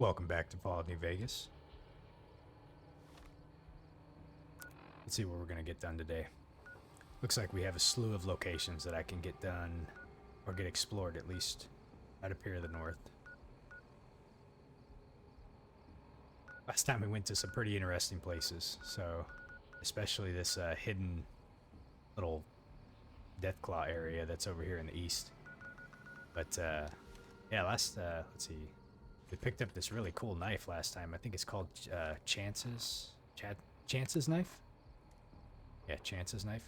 Welcome back to Fallout New Vegas. Let's see what we're going to get done today. Looks like we have a slew of locations that I can get done, or get explored at least, out up here to the north. Last time we went to some pretty interesting places, so especially this hidden little Deathclaw area that's over here in the east. But yeah, let's see. We picked up this really cool knife last time. I think it's called Chance's knife? Yeah, Chance's knife.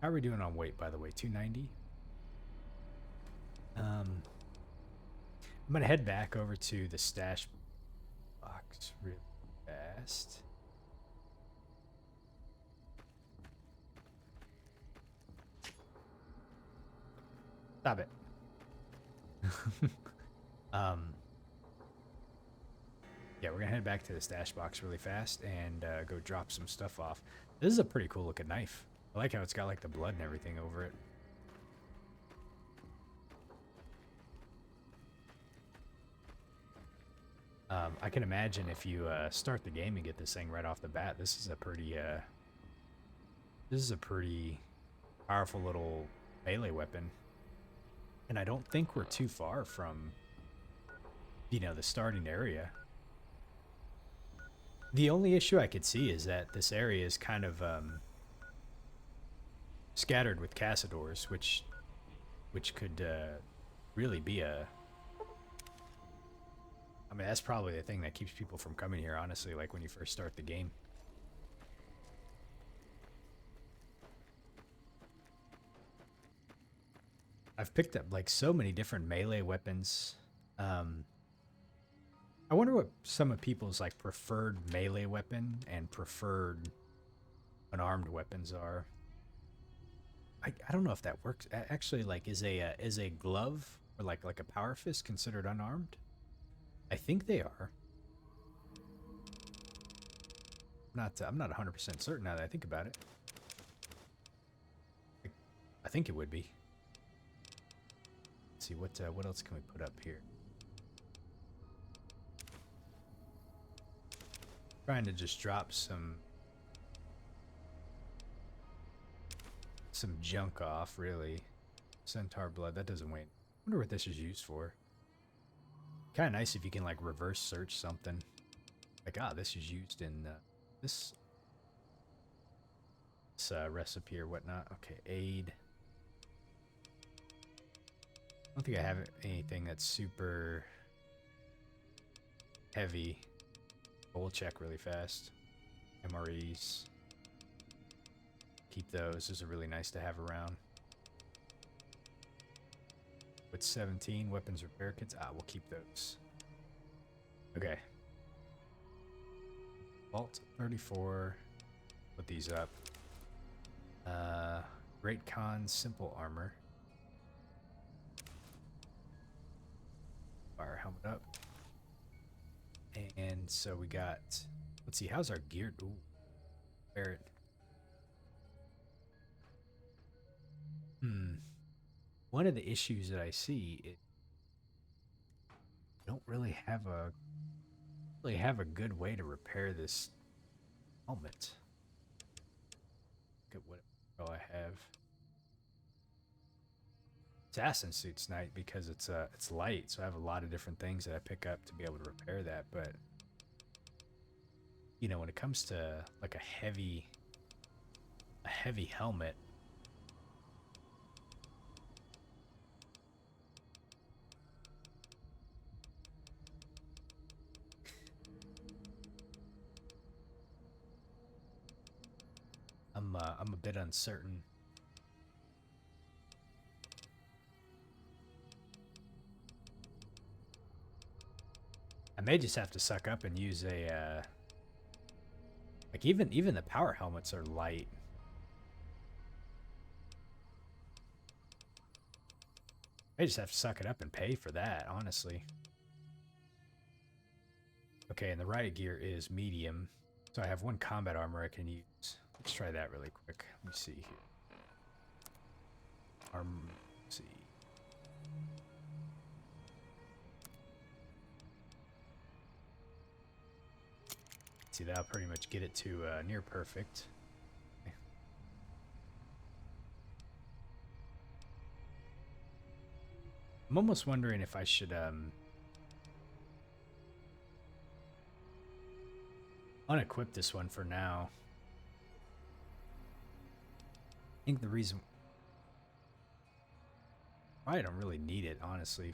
How are we doing on weight, by the way? 290? I'm gonna head back over to the stash box really fast. Stop it. Yeah, we're gonna head back to the stash box really fast and go drop some stuff off. This is a pretty cool looking knife. I like how it's got like the blood and everything over it. I can imagine if you start the game and get this thing right off the bat, this is a pretty powerful little melee weapon. And I don't think we're too far from, you know, the starting area. The only issue I could see is that this area is kind of scattered with Cassadors, which could really be a... I mean, that's probably the thing that keeps people from coming here, honestly, like when you first start the game. I've picked up like so many different melee weapons. I wonder what some of people's like preferred melee weapon and preferred unarmed weapons are. I don't know if that works. Actually, like, is a glove or like a power fist considered unarmed? I think they are. I'm not 100% certain now that I think about it. I think it would be. Let's see what else can we put up here. Trying to just drop some junk off, really. Centaur blood, that doesn't wait. I wonder what this is used for. Kind of nice if you can like reverse search something. Like, this is used in this recipe or whatnot. Okay, aid. I don't think I have anything that's super heavy. We'll check really fast. MREs. Keep those. Those are really nice to have around. With 17 weapons repair kits. We'll keep those. Okay. Vault 34. Put these up. Great Khan simple armor. Fire helmet up. And so we got, let's see, how's our gear? Ooh, Barrett. One of the issues that I see is I don't really have a good way to repair this helmet. Look at what I have. Assassin suit's nice because it's light, so I have a lot of different things that I pick up to be able to repair that. But you know, when it comes to like a heavy helmet, I'm a bit uncertain. I may just have to suck up and use a like even the power helmets are light. I just have to suck it up and pay for that, honestly. Okay, and the riot gear is medium, so I have one combat armor I can use. Let's try that really quick. Let me see here. Let's see. See, that'll pretty much get it to near perfect. Okay. I'm almost wondering if I should unequip this one for now. I think the reason I don't really need it, honestly.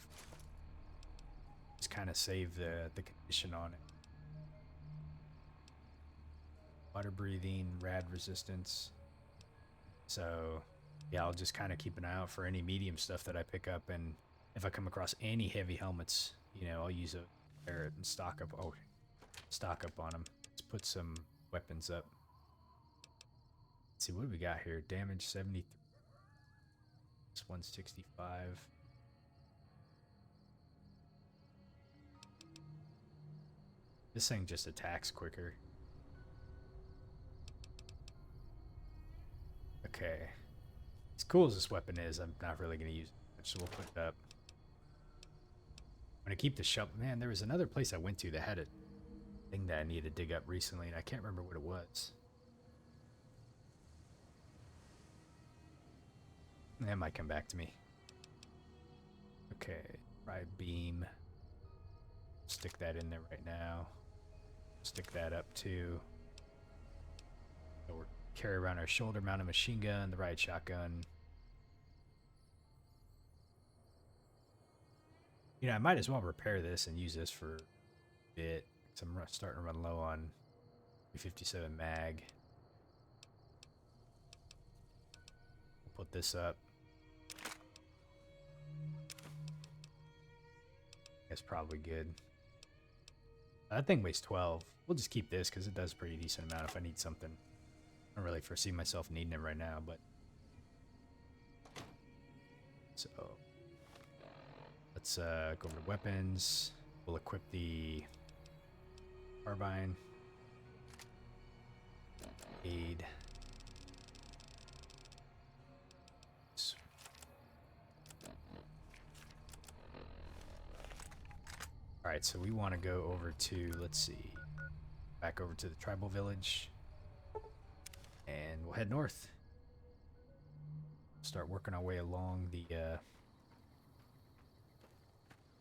Just kind of save the condition on it. Water breathing, rad resistance. So yeah, I'll just kind of keep an eye out for any medium stuff that I pick up, and if I come across any heavy helmets, you know, I'll use a ferret and stock up. Oh, stock up on them. Let's put some weapons up. Let's see, what do we got here? Damage 73. It's 165. This thing just attacks quicker. Okay. As cool as this weapon is, I'm not really going to use it, so we'll put it up. I'm going to keep the shovel. Man, there was another place I went to that had a thing that I needed to dig up recently, and I can't remember what it was. That might come back to me. Okay, try beam. Stick that in there right now. Stick that up too. So we're carry around our shoulder mounted machine gun, the riot shotgun. You know, I might as well repair this and use this for a bit. So I'm starting to run low on 357 mag. We'll put this up. That's probably good. That thing weighs 12. We'll just keep this because it does a pretty decent amount if I need something. I don't really foresee myself needing it right now, but... So... Let's go over to weapons. We'll equip the carbine. Aid. Alright, so we want to go over to, let's see, back over to the tribal village. And we'll head north. Start working our way along the,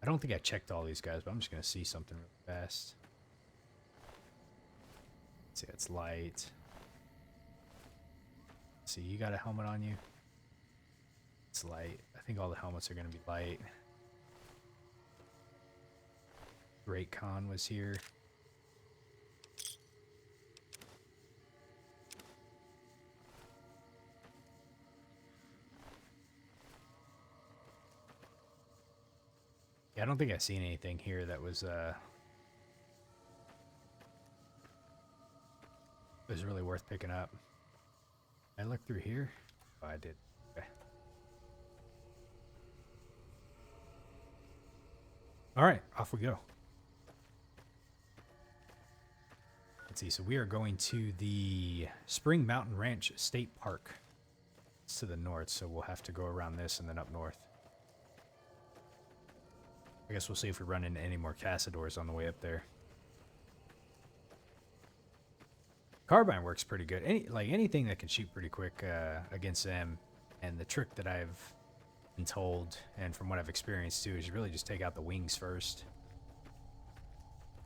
I don't think I checked all these guys, but I'm just going to see something really fast. Let's see, it's light. Let's see, you got a helmet on you? It's light. I think all the helmets are going to be light. Great Khan was here. Yeah, I don't think I've seen anything here that was really worth picking up. Did I look through here? Oh, I did. Okay. All right, off we go. Let's see. So we are going to the Spring Mountain Ranch State Park. It's to the north, so we'll have to go around this and then up north. I guess we'll see if we run into any more Cassadors on the way up there. Carbine works pretty good. Anything that can shoot pretty quick against them. And the trick that I've been told, and from what I've experienced too, is you really just take out the wings first.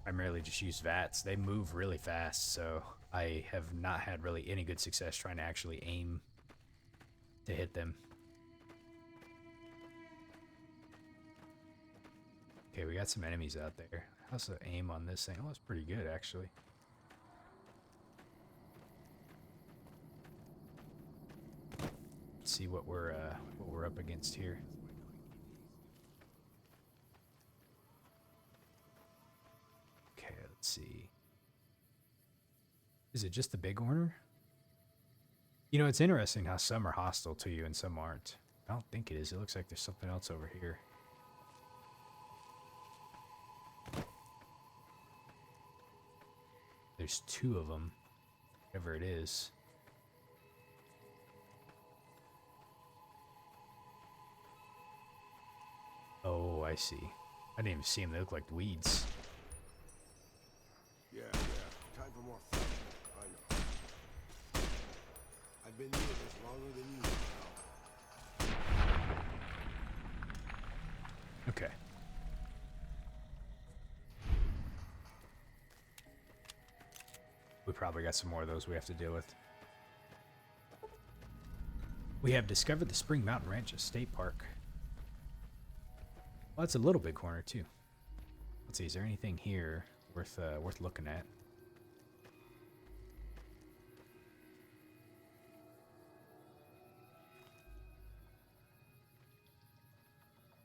Primarily just use VATs. They move really fast, so I have not had really any good success trying to actually aim to hit them. Okay, we got some enemies out there. How's the aim on this thing? Oh, it's pretty good, actually. Let's see what we're up against here. Okay, let's see. Is it just the big horner? You know, it's interesting how some are hostile to you and some aren't. I don't think it is. It looks like there's something else over here. There's two of them, whatever it is. Oh, I see. I didn't even see them. They look like weeds. Yeah. Time for for more fun. I know. I've been doing this longer than you, pal. Okay. We probably got some more of those we have to deal with. We have discovered the Spring Mountain Ranch State Park. Well, that's a little big corner too. Let's see, is there anything here worth looking at?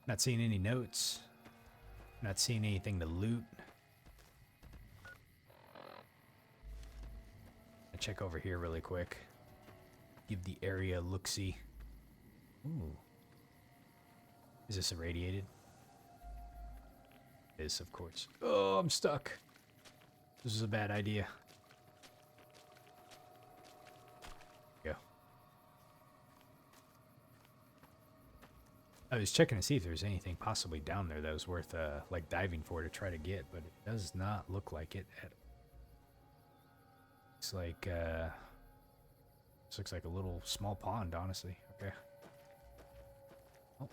Not seeing any notes. Not seeing anything to loot. I'll check over here really quick. Give the area a look-see. Ooh. Is this irradiated? It is, of course. Oh, I'm stuck. This is a bad idea. Go. I was checking to see if there's anything possibly down there that was worth like diving for to try to get, but it does not look like it at all. It's like this looks like a little small pond, honestly. Okay. Oh.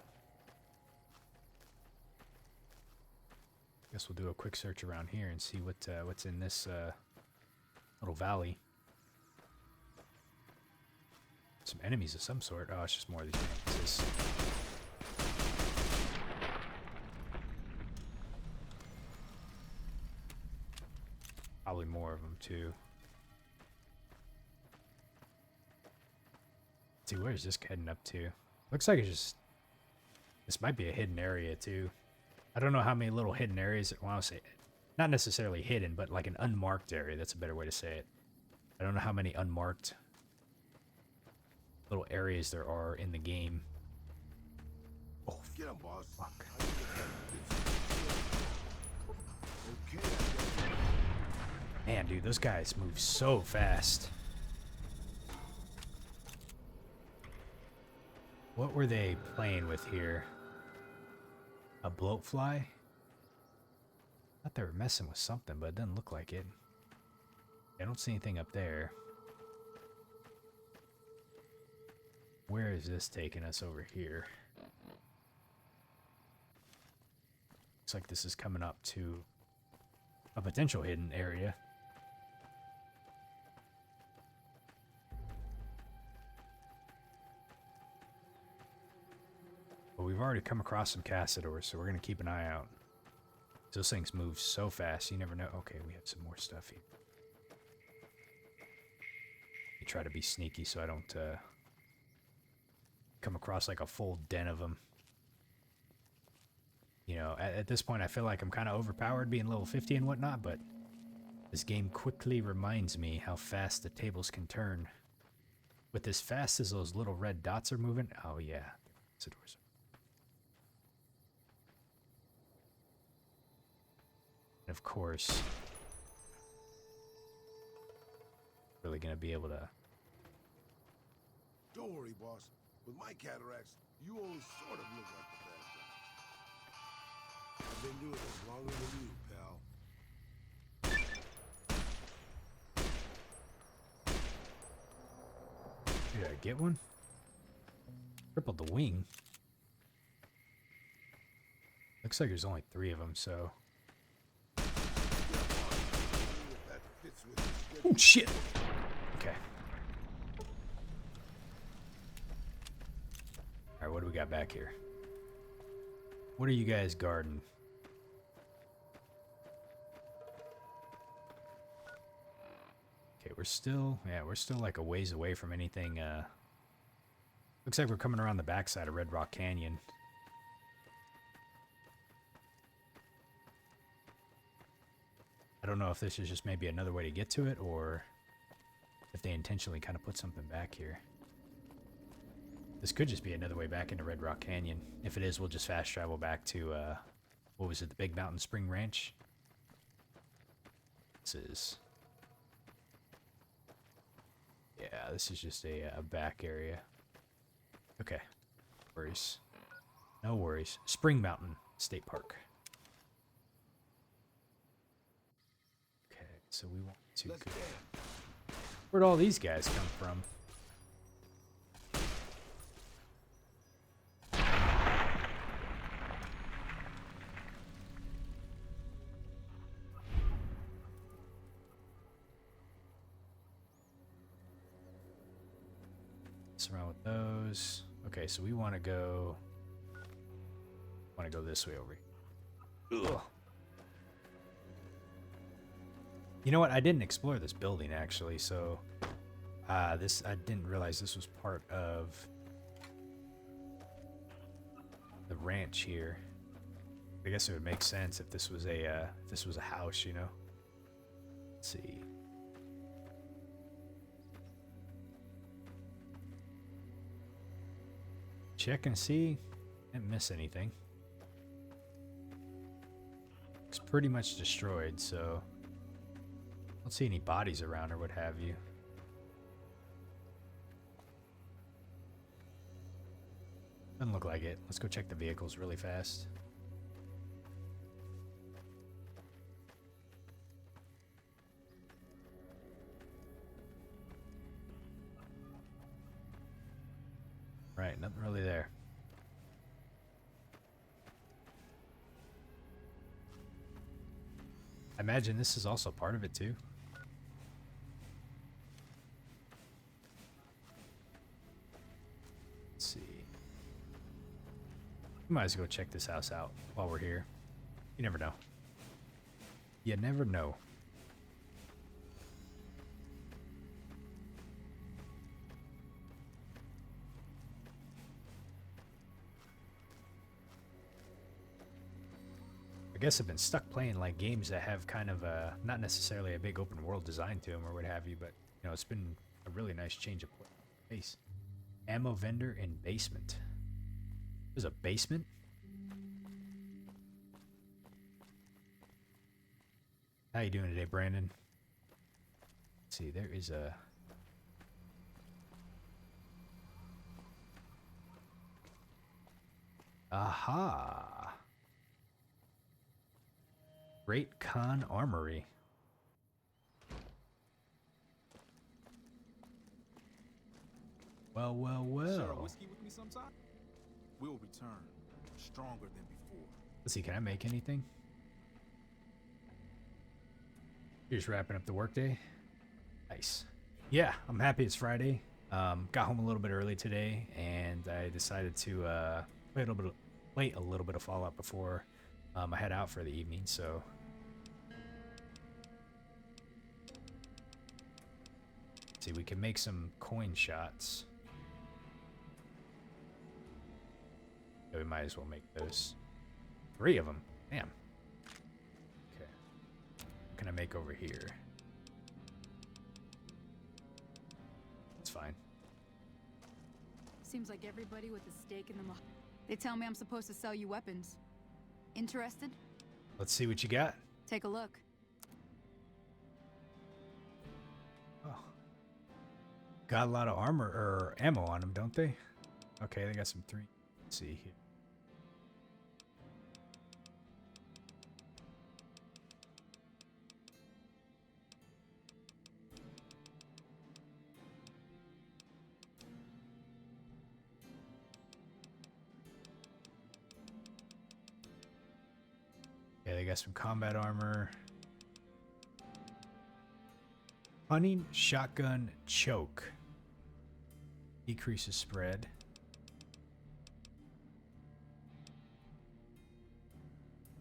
Guess we'll do a quick search around here and see what's in this little valley. Some enemies of some sort. Oh, it's just more of these mantises. Probably more of them too. Let's see, where's this heading up to? Looks like it's just... This might be a hidden area too. I don't know how many little hidden areas... Well, I'll say... Not necessarily hidden, but like an unmarked area. That's a better way to say it. I don't know how many unmarked little areas there are in the game. Oh, Get him, boss. fuck. Okay. Man, dude, those guys move so fast. What were they playing with here? A bloatfly? I thought they were messing with something, but it doesn't look like it. I don't see anything up there. Where is this taking us over here? Looks like this is coming up to a potential hidden area. But we've already come across some Cassadors, so we're going to keep an eye out. Those things move so fast, you never know. Okay, we have some more stuff here. I try to be sneaky so I don't come across like a full den of them. You know, at this point I feel like I'm kind of overpowered being level 50 and whatnot, but this game quickly reminds me how fast the tables can turn. With as fast as those little red dots are moving, oh yeah, Cassadors. And of course, really gonna be able to... Don't worry, boss. With my cataracts, you only sort of look like the bad guy. I've been doing this longer than you, pal. Did I get one? Crippled the wing. Looks like there's only 3 of them, so... Oh, shit! Okay. Alright, what do we got back here? What are you guys guarding? Okay, we're still like a ways away from anything, looks like we're coming around the backside of Red Rock Canyon. I don't know if this is just maybe another way to get to it, or if they intentionally kind of put something back here. This could just be another way back into Red Rock Canyon. If it is, we'll just fast travel back to, what was it, the Big Mountain Spring Ranch? This is... Yeah, this is just a back area. Okay. No worries. No worries. Spring Mountain State Park. So we want to Let's go. dance. Where'd all these guys come from? Mess around with those. Okay, so we want to go. Want to go this way over here. Ugh. You know what? I didn't explore this building actually, so I didn't realize this was part of the ranch here. I guess it would make sense if this was a house, you know. Let's see. Check and see. Didn't miss anything. It's pretty much destroyed, so I don't see any bodies around or what have you. Doesn't look like it. Let's go check the vehicles really fast. Right, nothing really there. I imagine this is also part of it too. Let's see. We might as well go check this house out while we're here. You never know. You never know. I guess I've been stuck playing like games that have kind of not necessarily a big open world design to them or what have you, but you know, it's been a really nice change of pace. Ammo vendor in basement. There's a basement? How you doing today, Brandon? Let's see, there is a... Aha! Great Khan Armory. Well, well, well. Share a whiskey with me sometime? We'll return stronger than before. Let's see, can I make anything? You're just wrapping up the workday? Nice. Yeah, I'm happy it's Friday. Got home a little bit early today, and I decided to play a little bit of Fallout before I head out for the evening, so... See, we can make some coin shots. Yeah, we might as well make those. 3 of them. Damn. Okay. What can I make over here? It's fine. Seems like everybody with a stake in the Mojave. They tell me I'm supposed to sell you weapons. Interested? Let's see what you got. Take a look. Oh. Got a lot of armor or ammo on them, don't they? Okay, they got some 3. Let's see here. Yeah, they got some combat armor. Hunting shotgun choke. Decreases spread.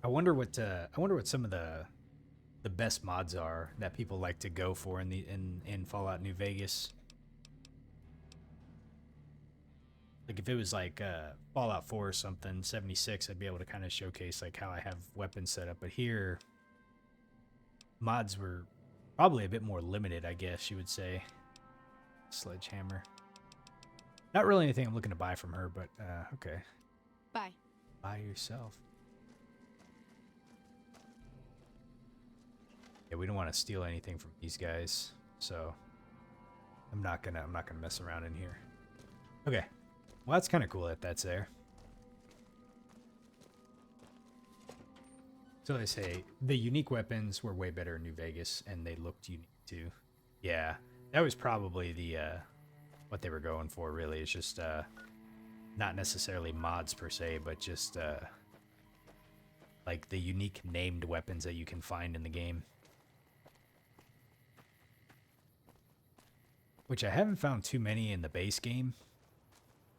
I wonder what some of the best mods are that people like to go for in Fallout New Vegas. Like if it was like Fallout 4 or something, 76, I'd be able to kind of showcase like how I have weapons set up. But here, mods were probably a bit more limited, I guess you would say. Sledgehammer. Not really anything I'm looking to buy from her, but okay. Bye. Buy yourself. Yeah, we don't want to steal anything from these guys, so I'm not gonna mess around in here. Okay. Well, that's kind of cool that that's there. So they say the unique weapons were way better in New Vegas, and they looked unique too. Yeah, that was probably the what they were going for. Really, it's just not necessarily mods per se, but just like the unique named weapons that you can find in the game. Which I haven't found too many in the base game.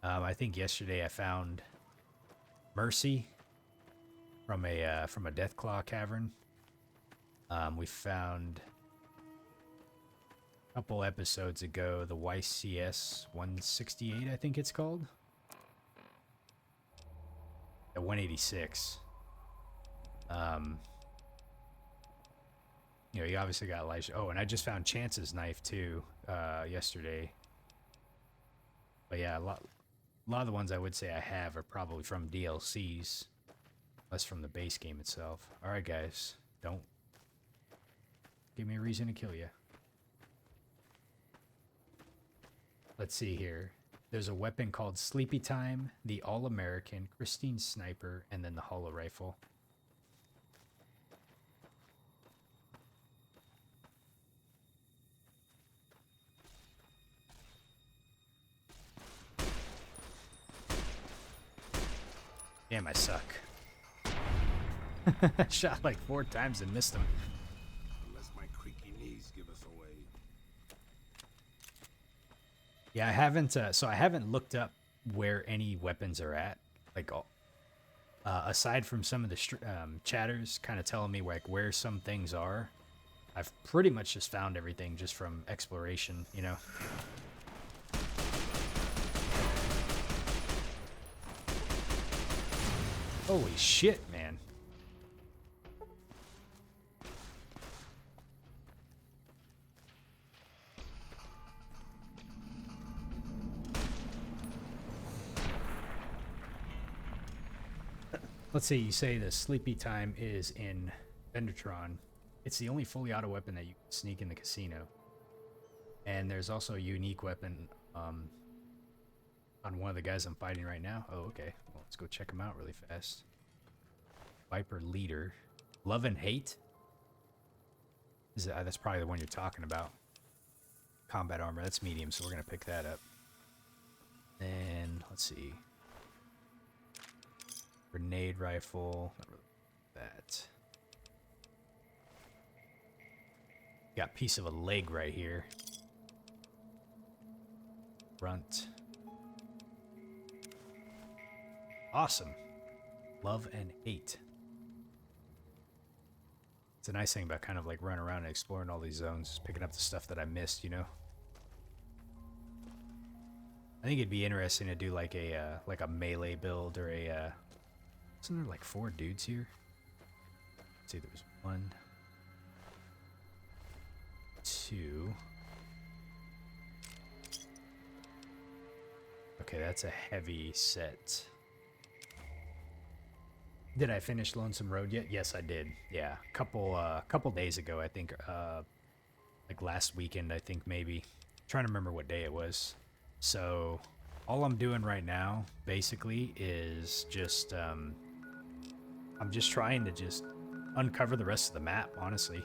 I think yesterday I found Mercy from a Deathclaw cavern. We found a couple episodes ago the YCS 168, I think it's called. At 186. You know, you obviously got Elijah. Oh, and I just found Chance's knife too yesterday. But yeah, a lot of the ones I would say I have are probably from DLCs, less from the base game itself. All right, guys, don't give me a reason to kill you. Let's see here. There's a weapon called Sleepy Time, the All-American, Christine Sniper, and then the Holo Rifle. Damn, I suck. I shot like 4 times and missed him. Unless my creaky knees give us away. Yeah, I haven't. So I haven't looked up where any weapons are at. Like, aside from some of the chatters kind of telling me like where some things are, I've pretty much just found everything just from exploration. You know. Holy shit, man. Let's see, you say the Sleepy Time is in Vendertron. It's the only fully auto weapon that you can sneak in the casino. And there's also a unique weapon on one of the guys I'm fighting right now. Oh, okay. Well, let's go check him out really fast. Viper Leader. Love and Hate? That's probably the one you're talking about. Combat armor. That's medium, so we're going to pick that up. And let's see. Grenade rifle. Not really that. Got piece of a leg right here. Front. Awesome. Love and Hate. It's a nice thing about kind of like running around and exploring all these zones, just picking up the stuff that I missed, you know? I think it'd be interesting to do like a melee build or a isn't there like 4 dudes here? Let's see, there's 1, 2. Okay, that's a heavy set. Did I finish Lonesome Road yet? Yes, I did. Yeah, couple days ago, I think. Like last weekend, I think maybe. Trying to remember what day it was. So, all I'm doing right now, basically, is just I'm just trying to just uncover the rest of the map, honestly.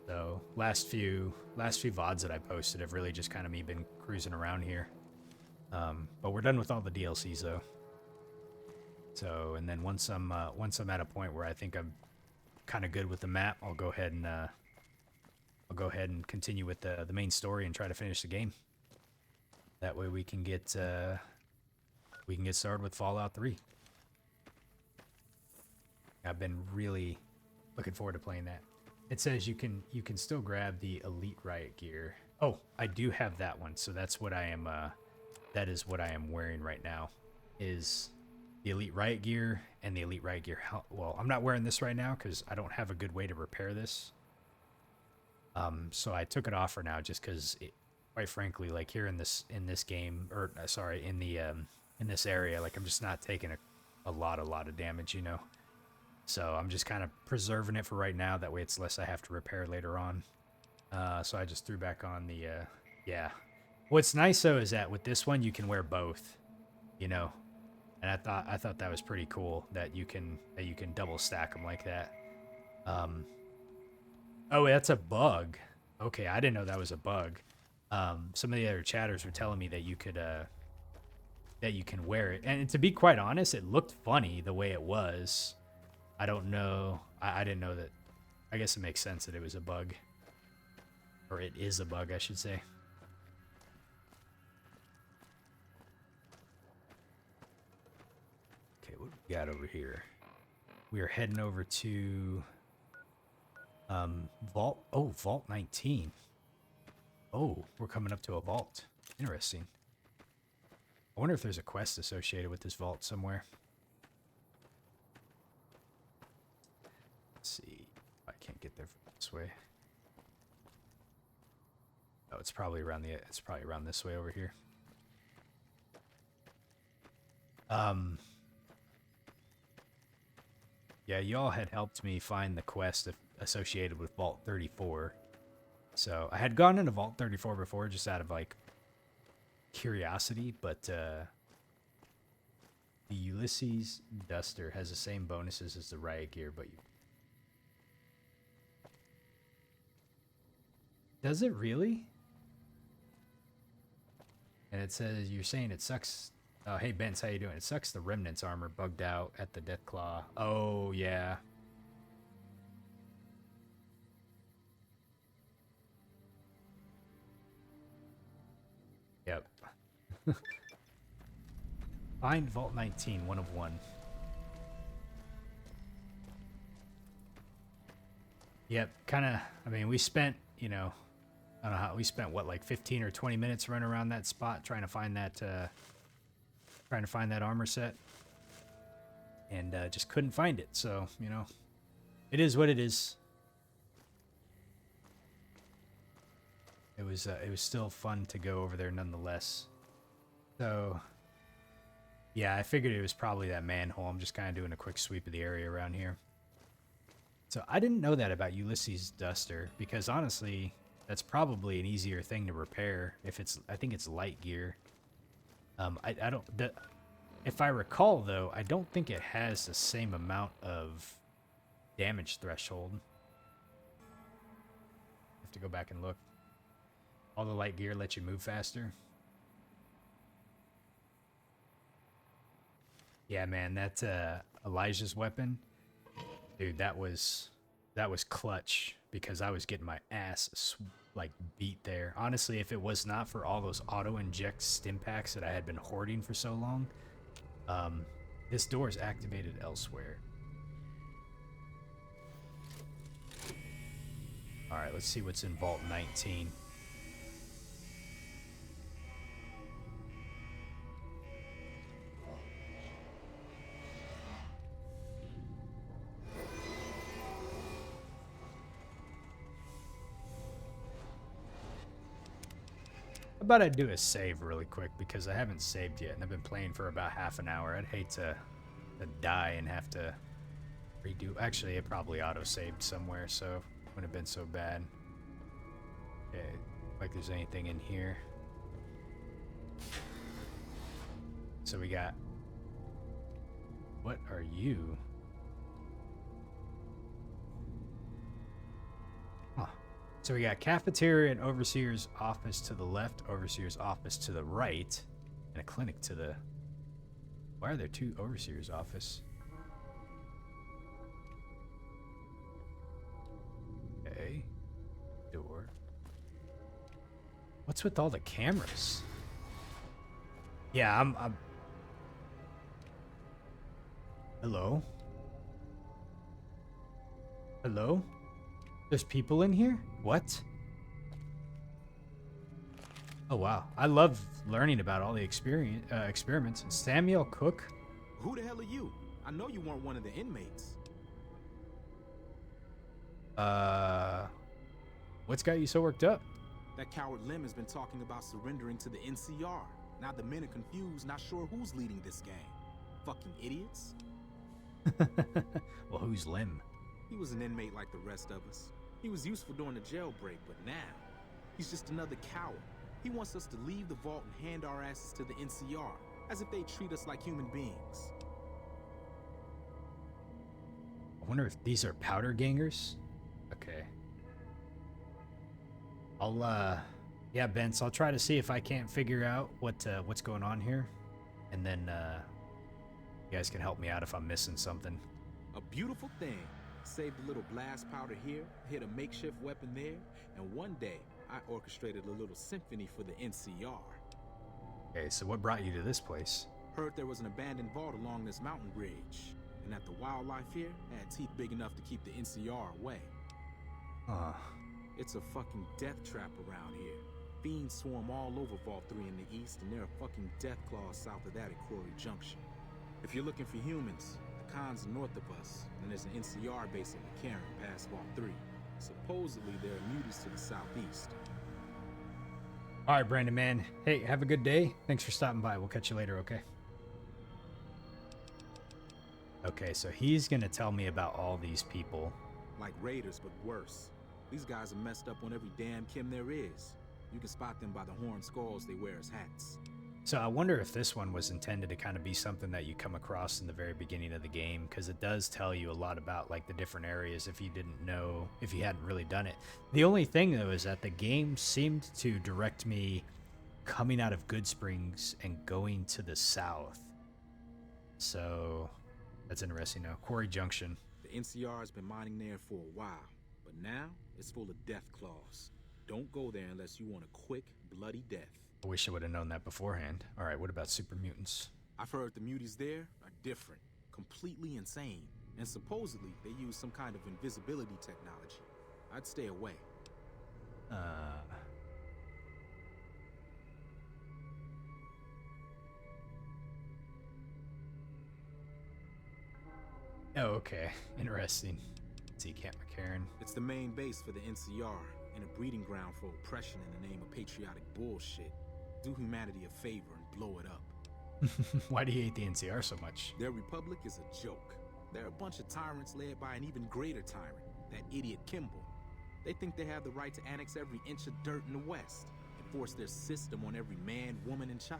So, last few VODs that I posted have really just kind of me been cruising around here. But we're done with all the DLCs though. So, and then once I'm at a point where I think I'm kind of good with the map, I'll go ahead and continue with the main story and try to finish the game. That way we can get started with Fallout 3. I've been really looking forward to playing that. It says you can still grab the Elite Riot gear. Oh, I do have that one. So that's what I am that is what I am wearing right now, is the Elite Riot gear and the Elite Riot gear. Well, I'm not wearing this right now because I don't have a good way to repair this. So I took it off for now just because, quite frankly, like here in this game, or sorry, in this area, like I'm just not taking a lot of damage, you know. So I'm just kind of preserving it for right now. That way it's less I have to repair later on. So I just threw back on the, yeah. What's nice though is that with this one you can wear both, you know. And I thought that was pretty cool that you can double stack them like that. Oh, that's a bug. Okay, I didn't know that was a bug. Some of the other chatters were telling me that you could that you can wear it, and to be quite honest, it looked funny the way it was. I don't know. I didn't know that. I guess it makes sense that it was a bug, or it is a bug, I should say. Okay, what do we got over here? We are heading over to Vault. Oh, Vault 19. Oh, we're coming up to a vault. Interesting. I wonder if there's a quest associated with this vault somewhere. Let's see. I can't get there from this way. Oh, it's probably around this way over here. Yeah, y'all had helped me find the quest associated with Vault 34. So I had gone into Vault 34 before just out of like curiosity, but the Ulysses Duster has the same bonuses as the riot gear, but does it really? And it says, you're saying it sucks. Oh, hey, Benz, how you doing? It sucks the Remnants armor bugged out at the Deathclaw. Oh, yeah. Yep. Find Vault 19, 1 of 1. Yep, kind of, I mean, we spent, you know, I don't know how, we spent, what, like 15 or 20 minutes running around that spot trying to find that armor set. And just couldn't find it, so, you know, it is what it is. It was still fun to go over there nonetheless. So, yeah, I figured it was probably that manhole. I'm just kind of doing a quick sweep of the area around here. So I didn't know that about Ulysses Duster, because honestly, that's probably an easier thing to repair if it's, I think it's light gear. I don't, if I recall though, I don't think it has the same amount of damage threshold. Have to go back and look. All the light gear lets you move faster. Yeah, man, that Elijah's weapon, dude, that was clutch, because I was getting my ass like beat there. Honestly, if it was not for all those auto inject stim packs that I had been hoarding for so long, this door is activated elsewhere. All right, let's see what's in Vault 19. How about I do a save really quick, because I haven't saved yet and I've been playing for about half an hour. I'd hate to die and have to redo. Actually, it probably auto-saved somewhere, so it wouldn't have been so bad. Okay, like there's anything in here. So we got... What are you? Huh. So we got cafeteria and overseer's office to the left, overseer's office to the right, and a clinic to the... Why are there two overseer's office? Okay. Door. What's with all the cameras? Yeah, I'm... Hello? Hello? There's people in here? What? Oh, wow. I love learning about all the experiments. Samuel Cook? Who the hell are you? I know you weren't one of the inmates. What's got you so worked up? That coward Lim has been talking about surrendering to the NCR. Now the men are confused, not sure who's leading this gang. Fucking idiots. Well, who's Lim? He was an inmate like the rest of us. He was useful during the jailbreak, but now, he's just another coward. He wants us to leave the vault and hand our asses to the NCR, as if they treat us like human beings. wonder if these are powder gangers. Okay. Yeah, Bence, I'll try to see if I can't figure out what's going on here. And then, you guys can help me out if I'm missing something. A beautiful thing. Saved a little blast powder here, hit a makeshift weapon there, and one day I orchestrated a little symphony for the NCR. Okay, so what brought you to this place? Heard there was an abandoned vault along this mountain ridge, and that the wildlife here had teeth big enough to keep the NCR away. It's a fucking death trap around here. Fiends swarm all over Vault 3 in the east, and there are fucking death claws south of that at Quarry Junction. If you're looking for humans, the Khan's north of us, and there's an NCR base in McCarran past Vault 3. Supposedly, there are muties to the southeast. All right, Brandon, man. Hey, have a good day. Thanks for stopping by. We'll catch you later, okay? Okay, so he's going to tell me about all these people. Like raiders, but worse. These guys are messed up on every damn Kim there is. You can spot them by the horn skulls they wear as hats. So I wonder if this one was intended to kind of be something that you come across in the very beginning of the game, because it does tell you a lot about like the different areas if you didn't know, if you hadn't really done it. The only thing though is that the game seemed to direct me coming out of Good Springs and going to the south. So that's interesting though. Quarry Junction. The NCR has been mining there for a while, but now it's full of death claws. Don't go there unless you want a quick, bloody death. I wish I would have known that beforehand. All right, what about super mutants? I've heard the muties there are different, completely insane, and supposedly they use some kind of invisibility technology. I'd stay away. Oh, okay. Interesting. Let's see, Camp McCarran. It's the main base for the NCR and a breeding ground for oppression in the name of patriotic bullshit. Do humanity a favor and blow it up. Why do you hate the NCR so much? Their republic is a joke. They're a bunch of tyrants led by an even greater tyrant, that idiot Kimball. They think they have the right to annex every inch of dirt in the West and force their system on every man, woman, and child.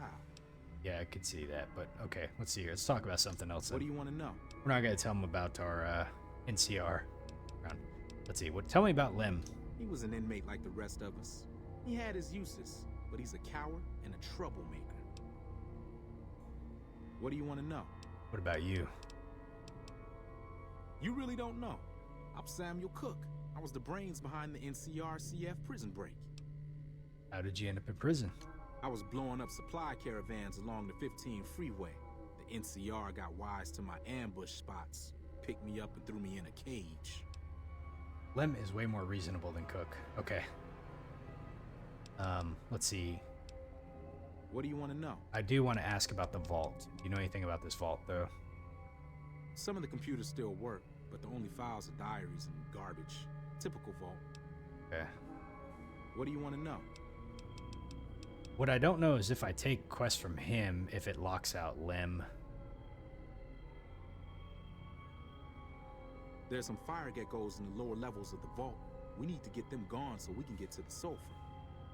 Yeah, I could see that, but okay, let's see here. Let's talk about something else. What do you want to know? We're not going to tell them about our NCR. Let's see, tell me about Lem. He was an inmate like the rest of us. He had his uses, but he's a coward and a troublemaker. What do you want to know? What about you? You really don't know. I'm Samuel Cook. I was the brains behind the NCR-CF prison break. How did you end up in prison? I was blowing up supply caravans along the 15 freeway. The NCR got wise to my ambush spots, picked me up and threw me in a cage. Lem is way more reasonable than Cook. Okay. Let's see. What do you want to know? I do want to ask about the vault. Do you know anything about this vault, though? Some of the computers still work, but the only files are diaries and garbage. Typical vault. Okay. What do you want to know? What I don't know is if I take quests from him, if it locks out Lem. There's some fire geckos in the lower levels of the vault. We need to get them gone so we can get to the sulfur.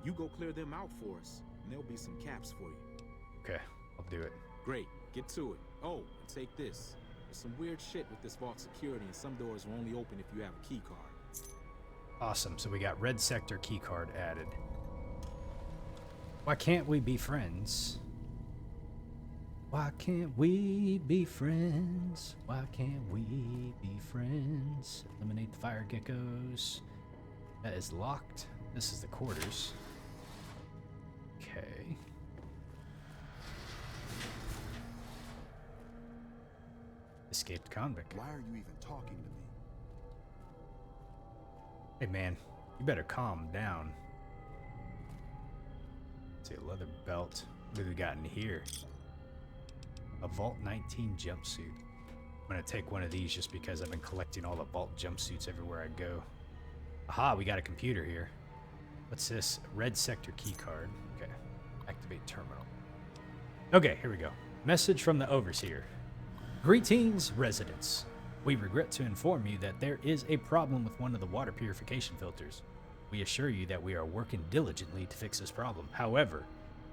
You go clear them out for us, and there'll be some caps for you. Okay, I'll do it. Great, get to it. Oh, and take this. There's some weird shit with this vault security, and some doors will only open if you have a key card. Awesome, so we got red sector key card added. Why can't we be friends? Why can't we be friends? Why can't we be friends? Eliminate the fire geckos. That is locked. This is the quarters. Okay. Escaped convict. Why are you even talking to me? Hey man, you better calm down. Let's see, a leather belt. What do we got in here? A Vault 19 jumpsuit. I'm gonna take one of these just because I've been collecting all the Vault jumpsuits everywhere I go. Aha, we got a computer here. What's this? Red sector key card. Okay. Activate terminal. Okay, here we go. Message from the overseer. Greetings, residents. We regret to inform you that there is a problem with one of the water purification filters. We assure you that we are working diligently to fix this problem. However,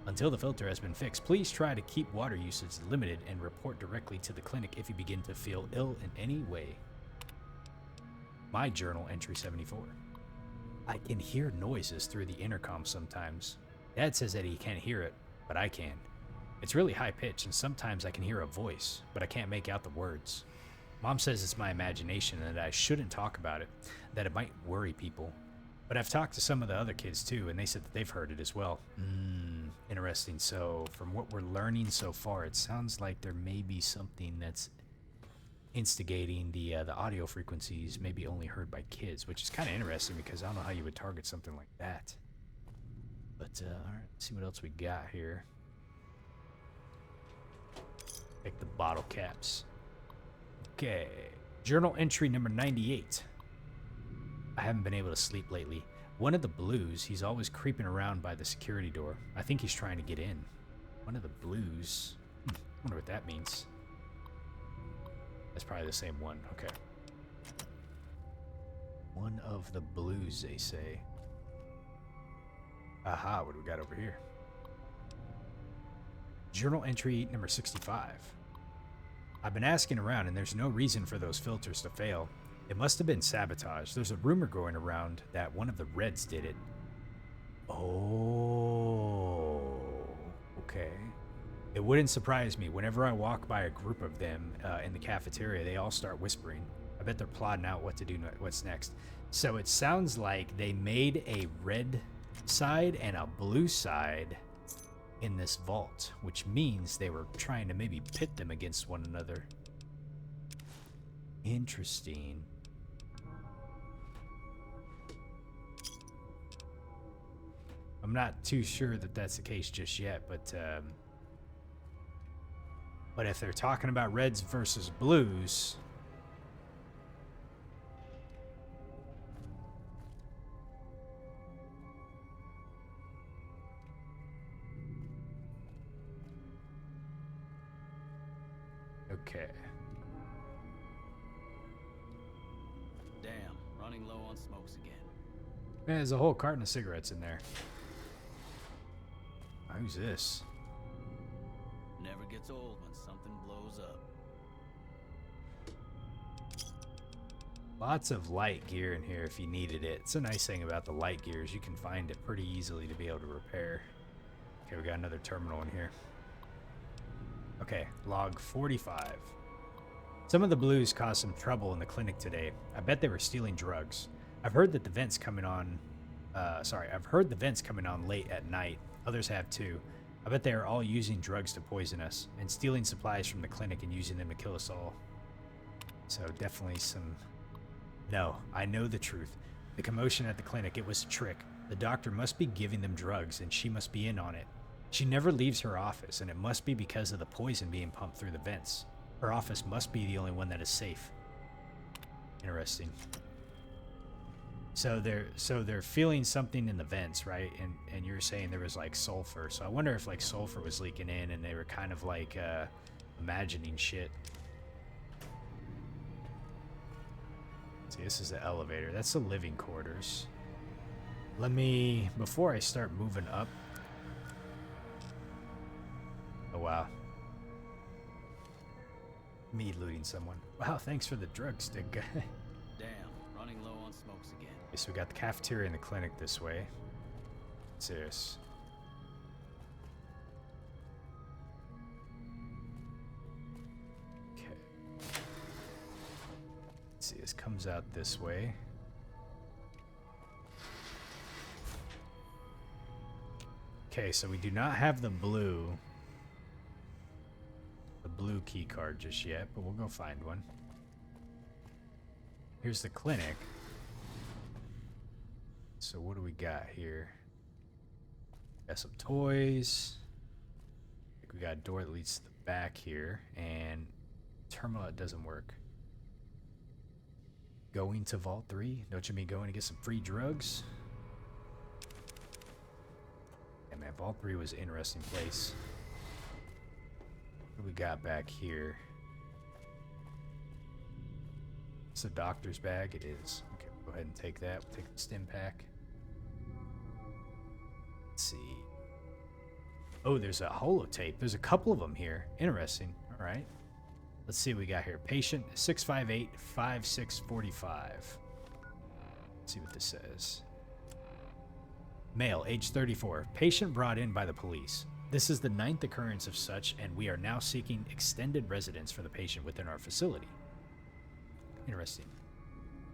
until the filter has been fixed, please try to keep water usage limited and report directly to the clinic if you begin to feel ill in any way. My journal entry 74. I can hear noises through the intercom sometimes. Dad says that he can't hear it, but I can. It's really high pitched, and sometimes I can hear a voice, but I can't make out the words. Mom says it's my imagination and that I shouldn't talk about it, that it might worry people. But I've talked to some of the other kids too, and they said that they've heard it as well. Interesting. So, from what we're learning so far, it sounds like there may be something that's instigating the audio frequencies, maybe only heard by kids, which is kind of interesting because I don't know how you would target something like that. But all right, let's see what else we got here. Take the bottle caps. Okay, journal entry number 98. I haven't been able to sleep lately. One of the blues, he's always creeping around by the security door. I think he's trying to get in. One of the blues. I wonder what that means. That's probably the same one. Okay. One of the blues, they say. Aha, what do we got over here? Journal entry number 65. I've been asking around, and there's no reason for those filters to fail. It must have been sabotage. There's a rumor going around that one of the Reds did it. Oh, okay. It wouldn't surprise me. Whenever I walk by a group of them in the cafeteria, they all start whispering. I bet they're plotting out what to do, what's next. So it sounds like they made a red side and a blue side in this vault, which means they were trying to maybe pit them against one another. Interesting. I'm not too sure that that's the case just yet, but if they're talking about Reds versus Blues, okay. Damn, running low on smokes again. Man, there's a whole carton of cigarettes in there. Who's this? Never gets old when something blows up. Lots of light gear in here if you needed it. It's a nice thing about the light gear is you can find it pretty easily to be able to repair. Okay, we got another terminal in here. Okay, log 45. Some of the blues caused some trouble in the clinic today. I bet they were stealing drugs. I've heard that the vents coming on I've heard the vents coming on late at night. Others have too. I bet they are all using drugs to poison us and stealing supplies from the clinic and using them to kill us all. So definitely some... No, I know the truth. The commotion at the clinic, it was a trick. The doctor must be giving them drugs and she must be in on it. She never leaves her office and it must be because of the poison being pumped through the vents. Her office must be the only one that is safe. Interesting. So they're feeling something in the vents, right? And you're saying there was like sulfur. So I wonder if like sulfur was leaking in and they were kind of like imagining shit. See, this is the elevator. That's the living quarters. Let me, before I start moving up. Oh wow. Me looting someone. Wow, thanks for the drug stick guy. Damn, running low on smokes again. Okay, so we got the cafeteria and the clinic this way. What's this? Okay. Let's see, this comes out this way. Okay, so we do not have the blue key card just yet, but we'll go find one. Here's the clinic. So what do we got here? Got some toys. I think we got a door that leads to the back here, and terminal that doesn't work. Going to Vault 3? Don't you mean going to get some free drugs? Yeah, man, Vault 3 was an interesting place. What do we got back here? It's a doctor's bag. It is. Okay, we'll go ahead and take that. We'll take the stim pack. Let's see. Oh, there's a holotape. There's a couple of them here. Interesting. All right. Let's see what we got here. Patient 658-5645. Let's see what this says. Male, age 34. Patient brought in by the police. This is the 9th occurrence of such, and we are now seeking extended residence for the patient within our facility. Interesting.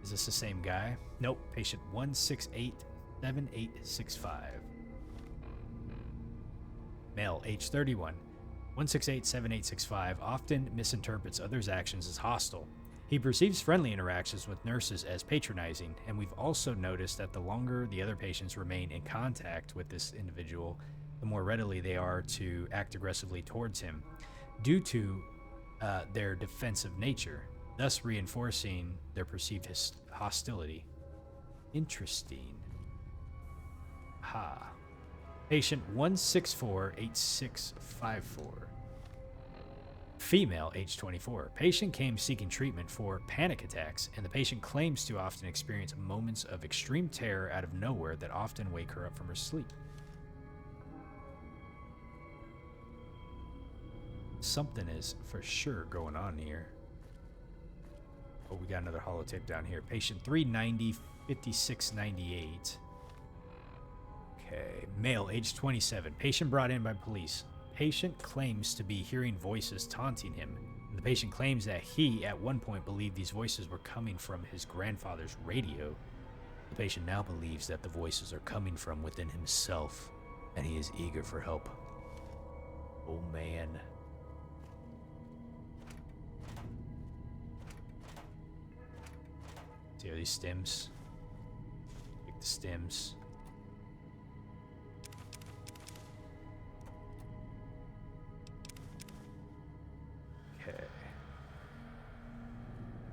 Is this the same guy? Nope. Patient 1687865. Male, age 31. 1687865 often misinterprets others' actions as hostile. He perceives friendly interactions with nurses as patronizing, and we've also noticed that the longer the other patients remain in contact with this individual, the more readily they are to act aggressively towards him due to their defensive nature, thus reinforcing their perceived hostility. Interesting. Ha. Patient 1648654. Female, age 24. Patient came seeking treatment for panic attacks, and the patient claims to often experience moments of extreme terror out of nowhere that often wake her up from her sleep. Something is for sure going on here. Oh, we got another holotape down here. Patient 390-5698. Okay. Male, age 27. Patient brought in by police. Patient claims to be hearing voices taunting him. The patient claims that he, at one point, believed these voices were coming from his grandfather's radio. The patient now believes that the voices are coming from within himself, and he is eager for help. Oh, man. See, are these stems? Pick the stems. Okay.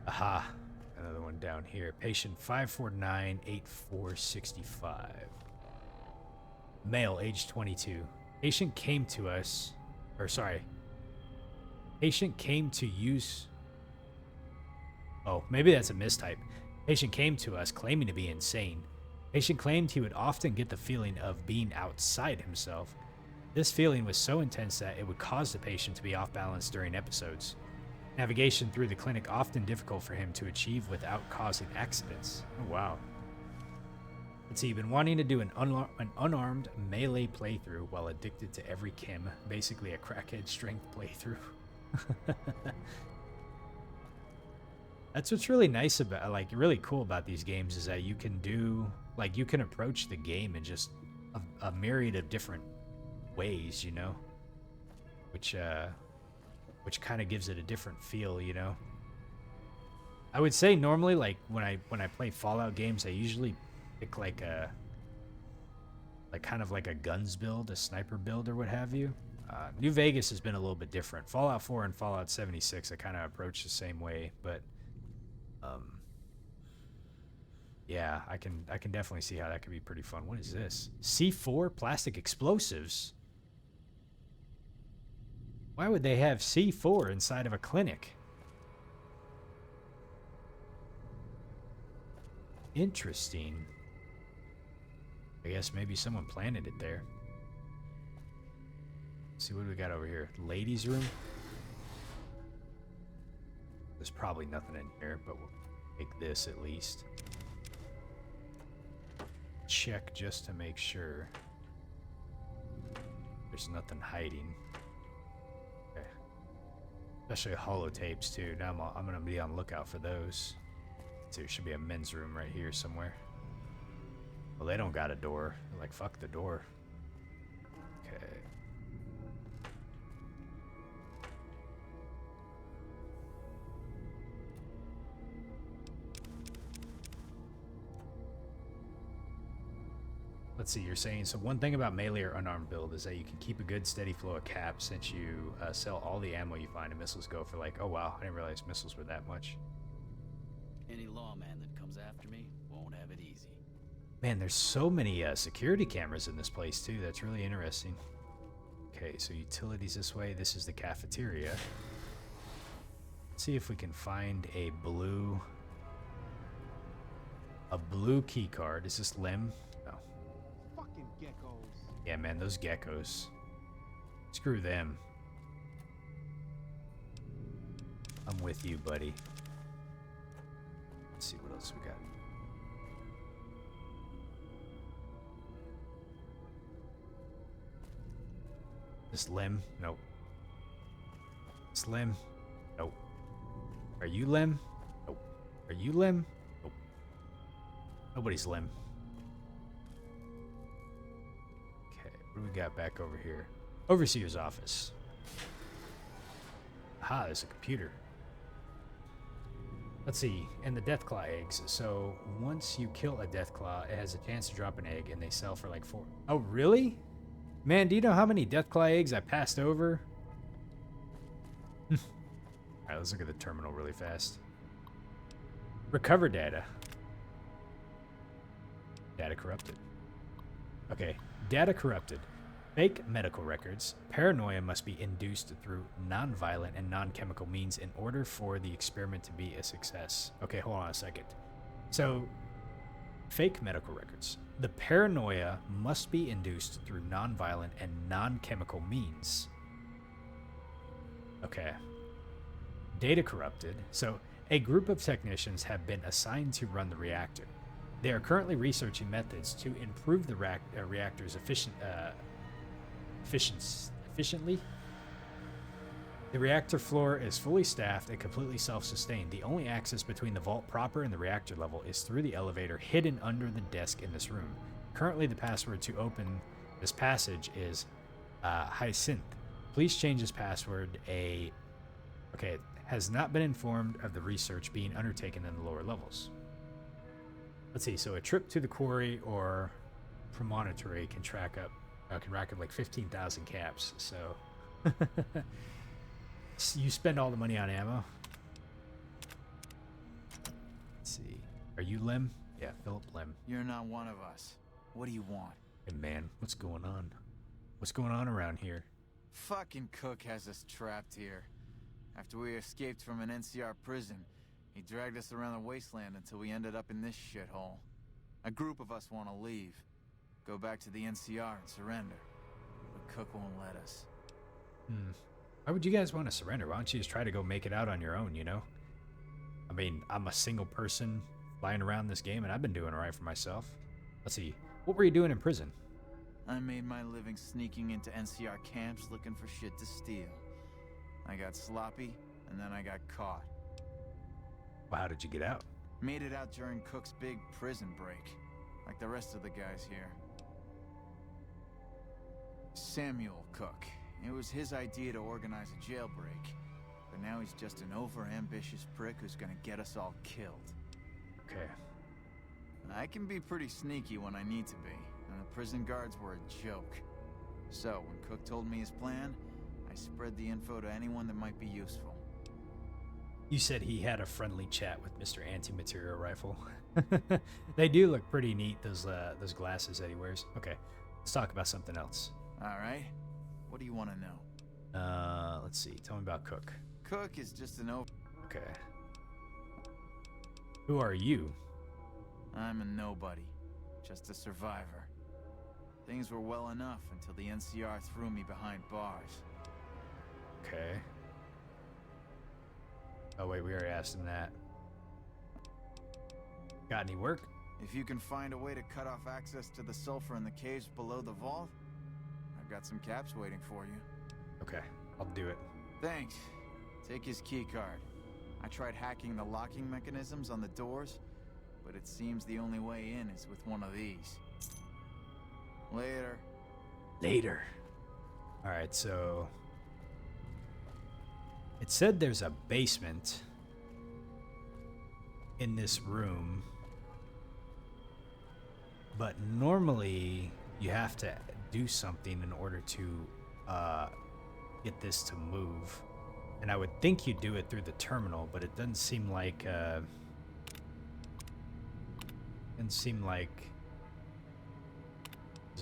Aha. Another one down here. Patient 5498465. Male, age 22. Patient came to us, patient came to use, oh, maybe that's a mistype. Patient came to us claiming to be insane. Patient claimed he would often get the feeling of being outside himself. This feeling was so intense that it would cause the patient to be off balance during episodes. Navigation through the clinic often difficult for him to achieve without causing accidents. Oh, wow. Let's see, you've been wanting to do an unarmed melee playthrough while addicted to every chem. Basically a crackhead strength playthrough. That's what's really nice about, like, really cool about these games is that you can do, like, you can approach the game in just a myriad of different ways, you know, which kind of gives it a different feel, you know. I would say normally, like, when I play Fallout games, I usually pick like kind of like a guns build, a sniper build, or what have you. New Vegas has been a little bit different. Fallout 4 and Fallout 76, I kind of approach the same way, but yeah, I can definitely see how that could be pretty fun. What is this? C4 plastic explosives. Why would they have C4 inside of a clinic? Interesting. I guess maybe someone planted it there. Let's see, what do we got over here? Ladies' room? There's probably nothing in here, but we'll take this at least. Check just to make sure there's nothing hiding. Okay. Especially holotapes too. Now I'm gonna be on the lookout for those. So there should be a men's room right here somewhere. Well, they don't got a door. They're like, fuck the door. Okay. Let's see, you're saying, so one thing about melee or unarmed build is that you can keep a good steady flow of caps since you sell all the ammo you find, and missiles go for like, oh wow, I didn't realize missiles were that much. Any lawman that comes after me won't have it easy. Man, there's so many security cameras in this place too. That's really interesting. Okay, so utilities this way. This is the cafeteria. Let's see if we can find a blue key card. Is this Lim? No. Fucking geckos. Yeah, man, those geckos. Screw them. I'm with you, buddy. Let's see what else we got. This Lim? Nope. Slim? Nope. Are you Lim? Nope. Are you Lim? Nope. Nobody's Lim. Okay, what do we got back over here? Overseer's office. Aha, there's a computer. Let's see, and the Deathclaw eggs. So once you kill a Deathclaw, it has a chance to drop an egg, and they sell for like 4. Oh, really? Man, do you know how many Deathclaw eggs I passed over? Alright, let's look at the terminal really fast. Recover data. Data corrupted. Okay, data corrupted. Fake medical records. Paranoia must be induced through non-violent and non-chemical means in order for the experiment to be a success. Okay, hold on a second. So, fake medical records. The paranoia must be induced through non-violent and non-chemical means. Okay. Data corrupted. So, a group of technicians have been assigned to run the reactor. They are currently researching methods to improve the reactor's efficiently. The reactor floor is fully staffed and completely self-sustained. The only access between the vault proper and the reactor level is through the elevator hidden under the desk in this room. Currently, the password to open this passage is Hyacinth. Please change this password. Okay, has not been informed of the research being undertaken in the lower levels. Let's see. So a trip to the quarry or promontory can rack up like 15,000 caps. So you spend all the money on ammo. Let's see. Are you Lim? Yeah, Philip Lim. You're not one of us. What do you want? Hey man, what's going on? What's going on around here? Fucking Cook has us trapped here. After we escaped from an NCR prison, he dragged us around the wasteland until we ended up in this shithole. A group of us want to leave. Go back to the NCR and surrender. But Cook won't let us. Why would you guys want to surrender? Why don't you just try to go make it out on your own, you know? I mean, I'm a single person flying around this game, and I've been doing all right for myself. Let's see. What were you doing in prison? I made my living sneaking into NCR camps looking for shit to steal. I got sloppy, and then I got caught. Well, how did you get out? Made it out during Cook's big prison break, like the rest of the guys here. Samuel Cook. It was his idea to organize a jailbreak, but now he's just an over-ambitious prick who's gonna get us all killed. Okay. I can be pretty sneaky when I need to be, and the prison guards were a joke. So, when Cook told me his plan, I spread the info to anyone that might be useful. You said he had a friendly chat with Mr. Anti-Material Rifle. They do look pretty neat, those glasses that he wears. Okay, let's talk about something else. Alright, what do you want to know? Let's see. Tell me about Cook. Cook is just an Okay. Who are you? I'm a nobody, just a survivor. Things were well enough until the NCR threw me behind bars. Okay. Oh wait, we already asked him that. Got any work? If you can find a way to cut off access to the sulfur in the caves below the vault, I've got some caps waiting for you. Okay, I'll do it. Thanks. Take his keycard. I tried hacking the locking mechanisms on the doors, but it seems the only way in is with one of these. Later. Later. Alright, so... It said there's a basement in this room, but normally you have to do something in order to get this to move. And I would think you do it through the terminal, but it doesn't seem like there's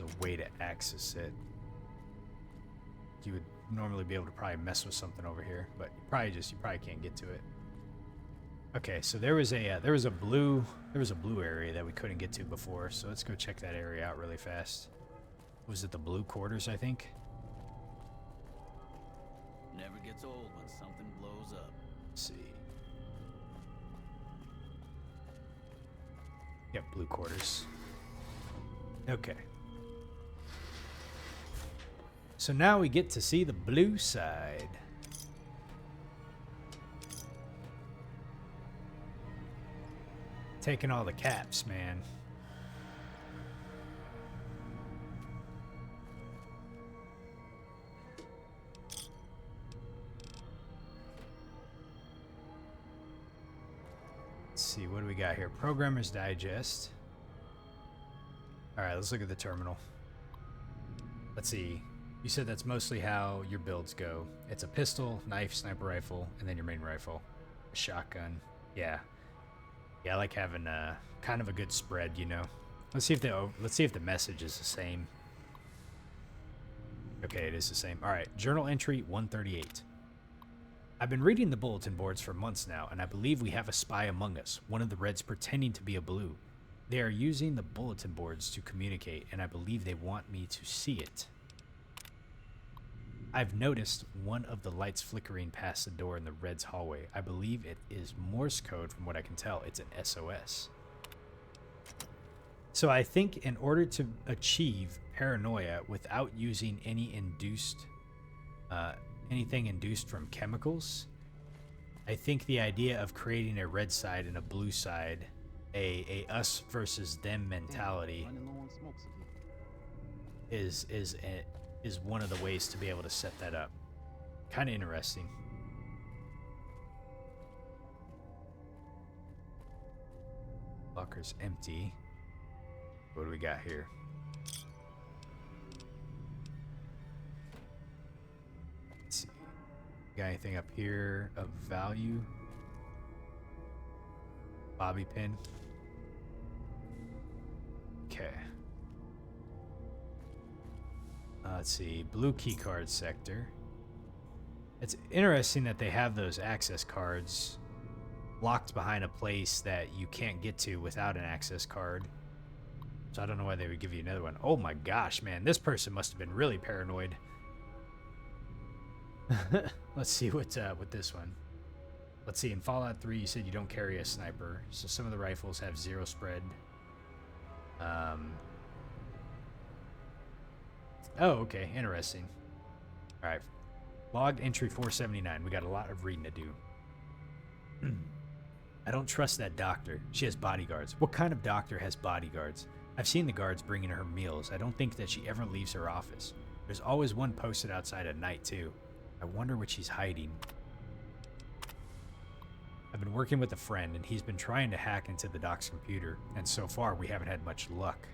a way to access it. You would normally be able to probably mess with something over here, but you probably can't get to it. Okay, so there was a blue area that we couldn't get to before, so let's go check that area out really fast. Was it the blue quarters, I think? Never gets old when something blows up. Let's see. Yep, blue quarters. Okay. So now we get to see the blue side. Taking all the caps, man. Let's see, what do we got here? Programmer's Digest. Alright, let's look at the terminal. Let's see. You said that's mostly how your builds go. It's a pistol, knife, sniper rifle, and then your main rifle. A shotgun. Yeah. Yeah, I like having kind of a good spread, you know. Let's see if the message is the same. Okay, it is the same. Alright, journal entry 138. I've been reading the bulletin boards for months now, and I believe we have a spy among us, one of the Reds pretending to be a Blue. They are using the bulletin boards to communicate, and I believe they want me to see it. I've noticed one of the lights flickering past the door in the Reds hallway. I believe it is Morse code from what I can tell. It's an SOS. So I think in order to achieve paranoia without using any anything induced from chemicals, I think the idea of creating a red side and a blue side, a us versus them mentality, is one of the ways to be able to set that up. Kind of interesting. Locker's empty. What do we got here? Let's see. Got anything up here of value? Bobby pin. Okay. Let's see. Blue key card sector. It's interesting that they have those access cards locked behind a place that you can't get to without an access card. So I don't know why they would give you another one. Oh my gosh, man. This person must have been really paranoid. Let's see what this one. Let's see. In Fallout 3, you said you don't carry a sniper. So some of the rifles have 0 spread. Oh, okay. Interesting. All right. Logged entry 479. We got a lot of reading to do. I don't trust that doctor. She has bodyguards. What kind of doctor has bodyguards? I've seen the guards bringing her meals. I don't think that she ever leaves her office. There's always one posted outside at night, too. I wonder what she's hiding. I've been working with a friend, and he's been trying to hack into the doc's computer, and so far we haven't had much luck.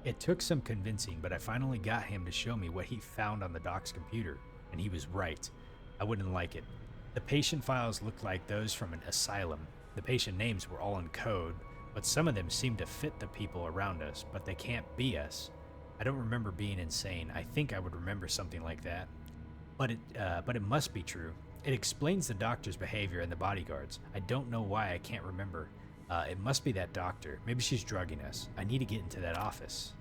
It took some convincing, but I finally got him to show me what he found on the doc's computer, and he was right. I wouldn't like it. The patient files looked like those from an asylum. The patient names were all in code, but some of them seem to fit the people around us, but they can't be us. I don't remember being insane. I think I would remember something like that. But it must be true. It explains the doctor's behavior and the bodyguards. I don't know why I can't remember. It must be that doctor. Maybe she's drugging us. I need to get into that office.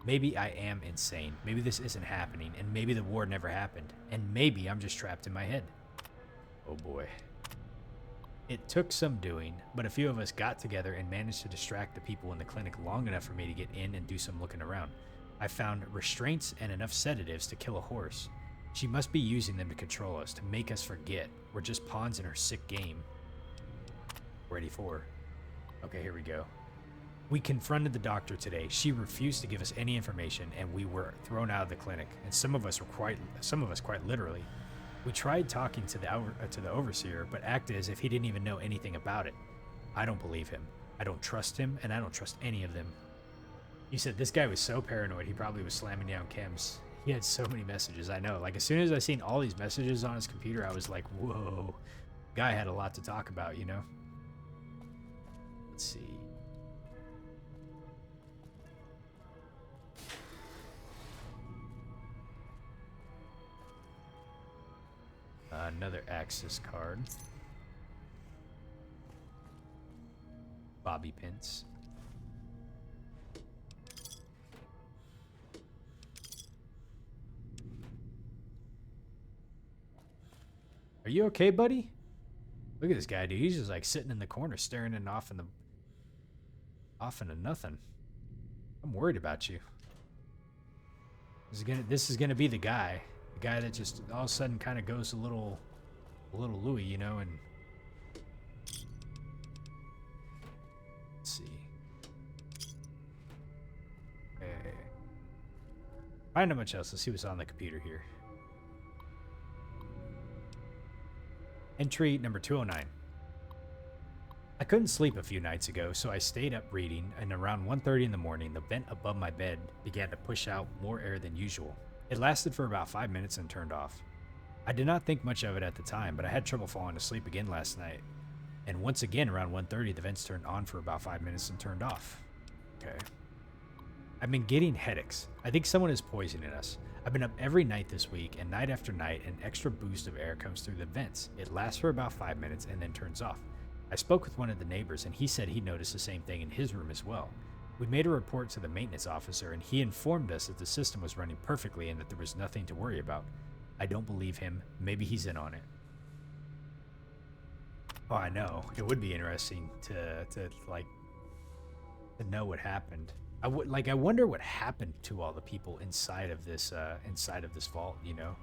Maybe I am insane. Maybe this isn't happening, and maybe the war never happened. And maybe I'm just trapped in my head. Oh boy. It took some doing, but a few of us got together and managed to distract the people in the clinic long enough for me to get in and do some looking around. I found restraints and enough sedatives to kill a horse. She must be using them to control us, to make us forget. We're just pawns in her sick game. Ready for. Okay, here we go. We confronted the doctor today. She refused to give us any information, and we were thrown out of the clinic. And some of us quite literally. We tried talking to the overseer, but acted as if he didn't even know anything about it. I don't believe him. I don't trust him, and I don't trust any of them. You said this guy was so paranoid, he probably was slamming down chems. He had so many messages, I know. Like, as soon as I seen all these messages on his computer, I was like, whoa. Guy had a lot to talk about, you know? Let's see. Another access card. Bobby pins. Are you okay, buddy? Look at this guy, dude. He's just like sitting in the corner, staring off into nothing. I'm worried about you. This is gonna be the guy that just all of a sudden kind of goes a little Louis, you know, and let's see. Okay. Find out much else. Let's see what's on the computer here. Entry number 209. I couldn't sleep a few nights ago, so I stayed up reading, and around 1:30 in the morning, the vent above my bed began to push out more air than usual. It lasted for about 5 minutes and turned off. I did not think much of it at the time, but I had trouble falling asleep again last night. And once again, around 1:30, the vents turned on for about 5 minutes and turned off. Okay. I've been getting headaches. I think someone is poisoning us. I've been up every night this week, and night after night, an extra boost of air comes through the vents. It lasts for about 5 minutes and then turns off. I spoke with one of the neighbors, and he said he noticed the same thing in his room as well. We made a report to the maintenance officer, and he informed us that the system was running perfectly and that there was nothing to worry about. I don't believe him. Maybe he's in on it. Oh, I know. It would be interesting to know what happened. I wonder what happened to all the people inside of this vault, you know?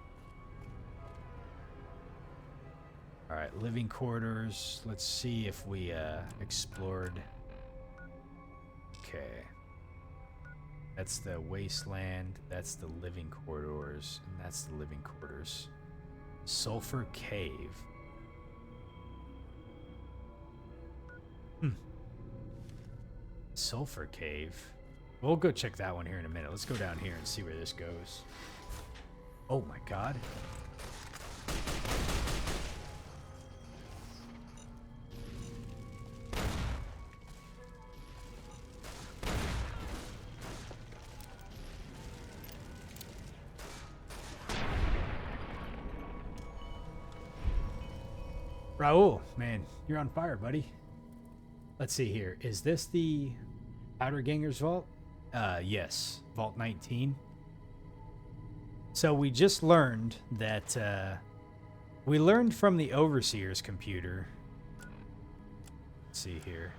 All right, living quarters. Let's see if we explored. Okay. That's the wasteland. That's the living corridors, and that's the living quarters. Sulfur Cave. Sulfur Cave. We'll go check that one here in a minute. Let's go down here and see where this goes. Oh my god. Raul, man, you're on fire, buddy. Let's see here. Is this the Outer Gangers Vault? Yes. Vault 19. So we just learned that, we learned from the Overseer's computer. Let's see here.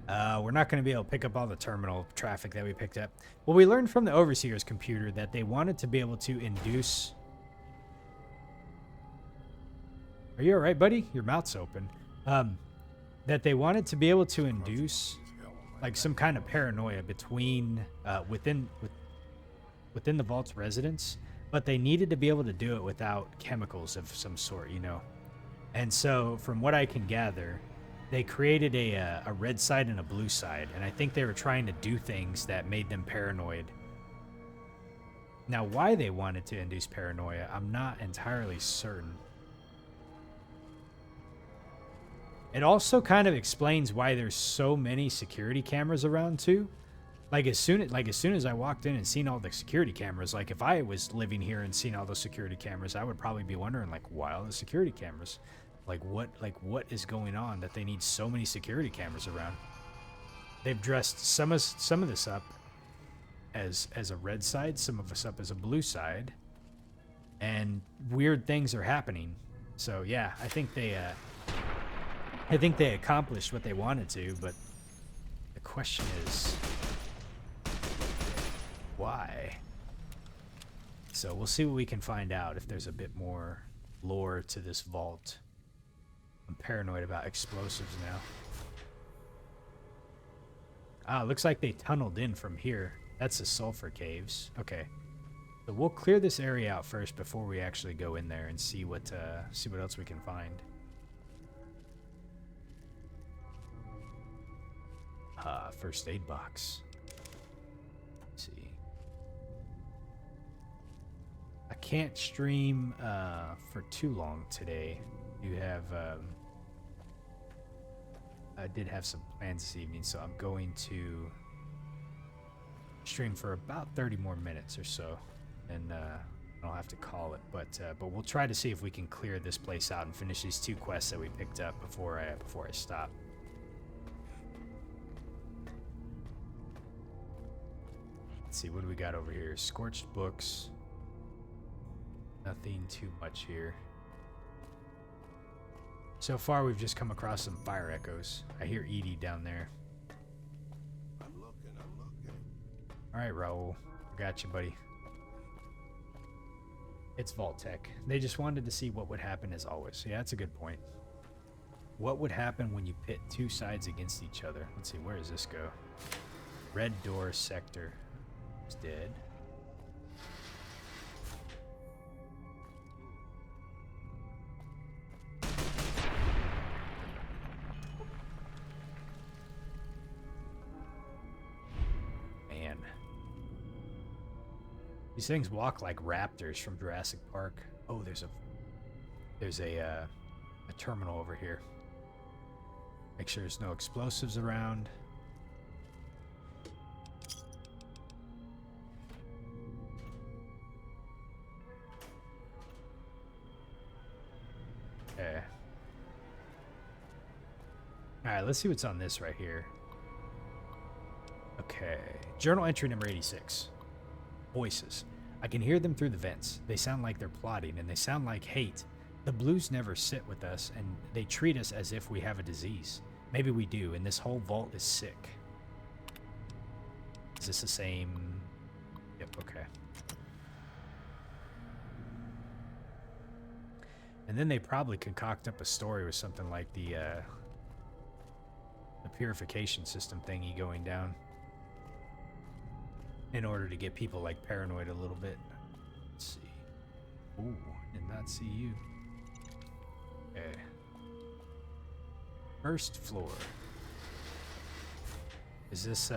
We're not going to be able to pick up all the terminal traffic that we picked up. Well, we learned from the Overseer's computer that they wanted to be able to induce... Are you alright, buddy? Your mouth's open. That they wanted to be able to induce like some kind of paranoia between within the vault's residents, but they needed to be able to do it without chemicals of some sort, you know. And so from what I can gather, they created a red side and a blue side, and I think they were trying to do things that made them paranoid. Now, why they wanted to induce paranoia, I'm not entirely certain. It also kind of explains why there's so many security cameras around too. Like as soon as I walked in and seen all the security cameras, like if I was living here and seen all those security cameras, I would probably be wondering like, why all the security cameras? Like what is going on that they need so many security cameras around? They've dressed some of this up as a red side, some of us up as a blue side, and weird things are happening. So yeah, I think they accomplished what they wanted to, but the question is, why? So we'll see what we can find out if there's a bit more lore to this vault. I'm paranoid about explosives now. Ah, looks like they tunneled in from here. That's the sulfur caves. Okay. So we'll clear this area out first before we actually go in there and see what else we can find. First aid box. Let's see. I can't stream for too long today. You have I did have some plans this evening, so I'm going to stream for about 30 more minutes or so, and I'll have to call it. But we'll try to see if we can clear this place out and finish these 2 quests that we picked up before I stop. Let's see, what do we got over here? Scorched books. Nothing too much here. So far, we've just come across some fire echoes. I hear Edie down there. I'm looking. Alright, Raul. I got you, buddy. It's Vault Tech. They just wanted to see what would happen as always. Yeah, that's a good point. What would happen when you pit two sides against each other? Let's see, where does this go? Red door sector is dead. Man. These things walk like raptors from Jurassic Park. Oh, there's a terminal over here. Make sure there's no explosives around. Okay. Alright, let's see what's on this right here. Okay. Journal entry number 86. Voices. I can hear them through the vents. They sound like they're plotting, and they sound like hate. The blues never sit with us, and they treat us as if we have a disease. Maybe we do, and this whole vault is sick. Is this the same? Yep, okay. And then they probably concoct up a story with something like the purification system thingy going down in order to get people like paranoid a little bit. Let's see. Ooh, did not see you. Okay. First floor. Is this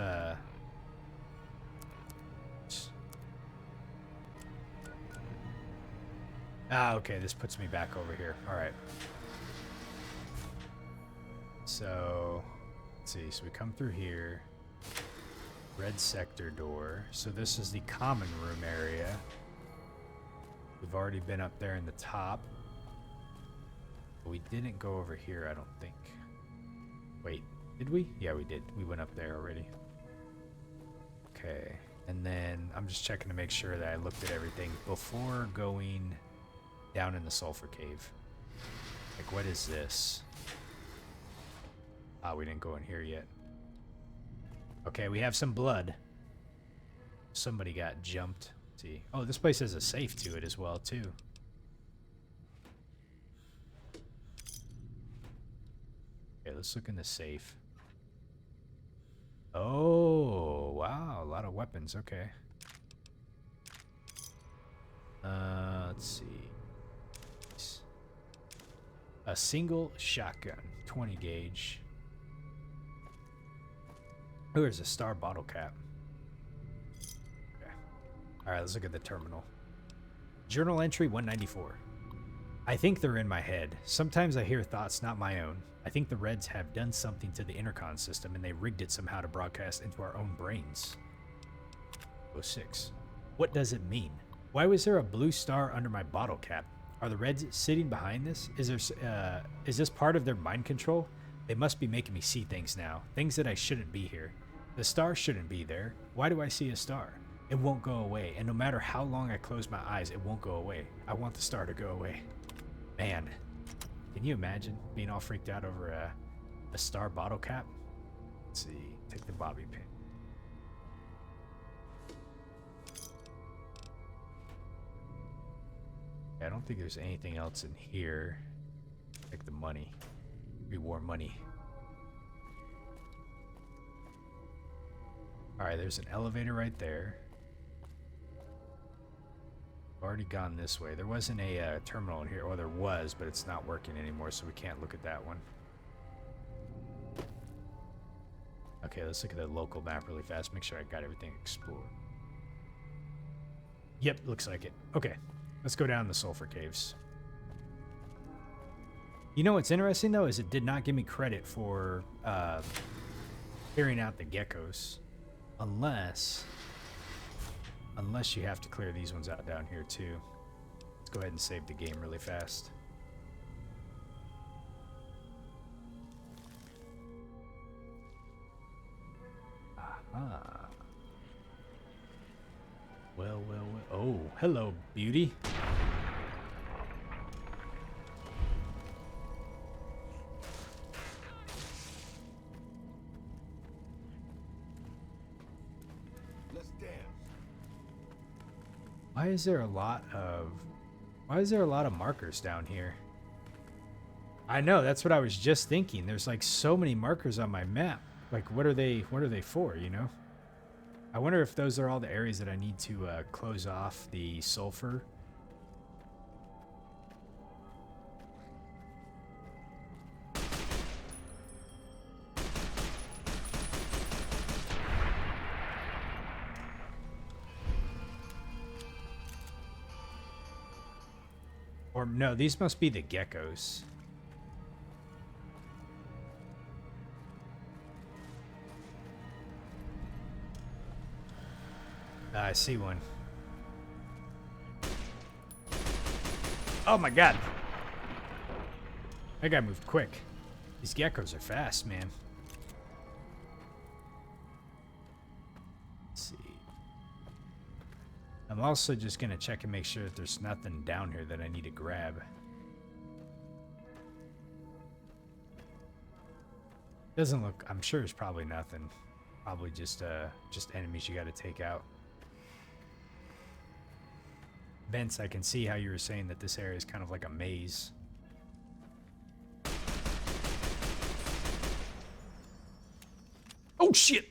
Ah, okay, this puts me back over here. Alright. So, let's see. So we come through here. Red sector door. So this is the common room area. We've already been up there in the top. But we didn't go over here, I don't think. Wait, did we? Yeah, we did. We went up there already. Okay. And then I'm just checking to make sure that I looked at everything before going down in the sulfur cave. Like, what is this? Ah, we didn't go in here yet. Okay, we have some blood. Somebody got jumped. Let's see. Oh, this place has a safe to it as well, too. Okay, let's look in the safe. Oh, wow. A lot of weapons. Okay. Let's see. A single shotgun. 20 gauge. Oh, there's a star bottle cap. Okay. Alright, let's look at the terminal. Journal entry 194. I think they're in my head. Sometimes I hear thoughts not my own. I think the Reds have done something to the intercom system and they rigged it somehow to broadcast into our own brains. 06. What does it mean? Why was there a blue star under my bottle cap? Are the Reds sitting behind this? Is this part of their mind control? They must be making me see things now. Things that I shouldn't be here. The star shouldn't be there. Why do I see a star? It won't go away. And no matter how long I close my eyes, it won't go away. I want the star to go away. Man, can you imagine being all freaked out over a star bottle cap? Let's see. Take the bobby pin. I don't think there's anything else in here. Like the money. Reward money. Alright, there's an elevator right there. Already gone this way. There wasn't a terminal in here. Or there was, but it's not working anymore, so we can't look at that one. Okay, let's look at the local map really fast. Make sure I got everything explored. Yep, looks like it. Okay, let's go down the sulfur caves. You know what's interesting, though, is it did not give me credit for clearing out the geckos. Unless you have to clear these ones out down here, too. Let's go ahead and save the game really fast. Aha. Well, well, well. Oh, hello, beauty. Let's dance. Why is there a lot of markers down here? I know, that's what I was just thinking. There's like so many markers on my map. Like what are they for, you know? I wonder if those are all the areas that I need to close off the sulfur. Or no, these must be the geckos. I see one. Oh my god. That guy moved quick. These geckos are fast, man. Let's see. I'm also just gonna check and make sure that there's nothing down here that I need to grab. Doesn't look, I'm sure there's probably nothing. Probably just enemies you gotta take out. Vince, I can see how you were saying that this area is kind of like a maze. Oh shit!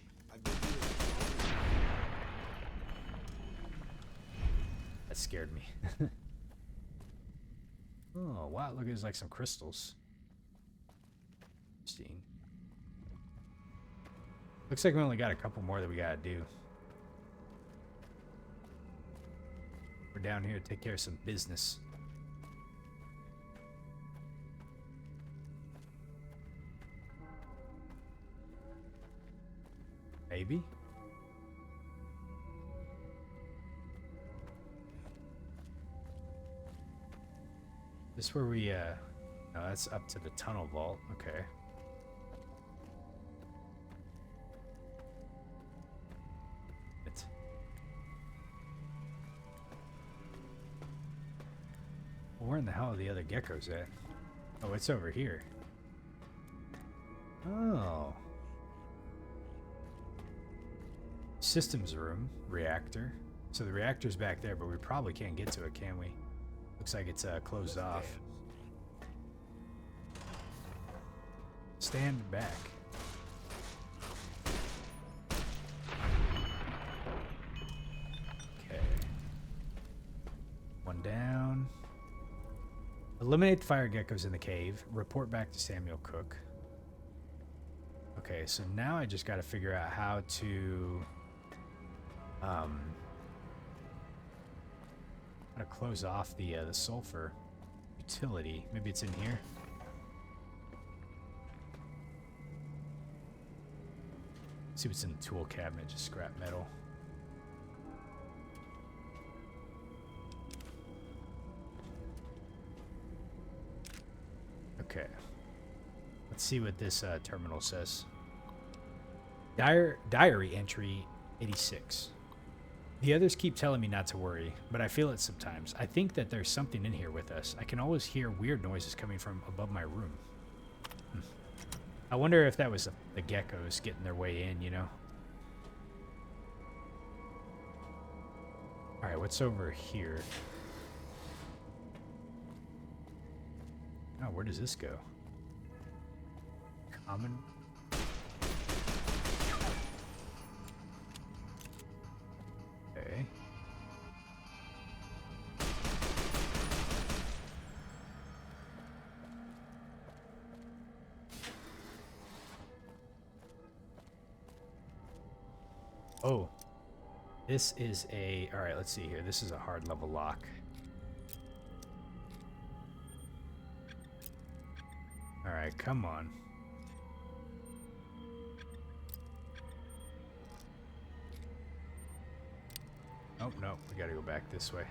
That scared me. Oh wow, look, there's like some crystals. Interesting. Looks like we only got a couple more that we gotta do. We're down here to take care of some business. Maybe? This where we, no, that's up to the tunnel vault. Okay. Where in the hell are the other geckos at? Oh, it's over here. Oh. Systems room, reactor. So the reactor's back there, but we probably can't get to it, can we? Looks like it's closed off. Stand back. Okay. One down. Eliminate the fire geckos in the cave. Report back to Samuel Cook. Okay, so now I just got to figure out how to close off the sulfur utility. Maybe it's in here. Let's see what's in the tool cabinet. Just scrap metal. Okay. Let's see what this terminal says. Diary entry 86. The others keep telling me not to worry, but I feel it sometimes. I think that there's something in here with us. I can always hear weird noises coming from above my room. I wonder if that was the geckos getting their way in, you know? Alright, what's over here? Oh, where does this go? Common. Okay. Oh. This is a... Alright, let's see here. This is a hard level lock. Alright, come on. Oh, no. We gotta go back this way.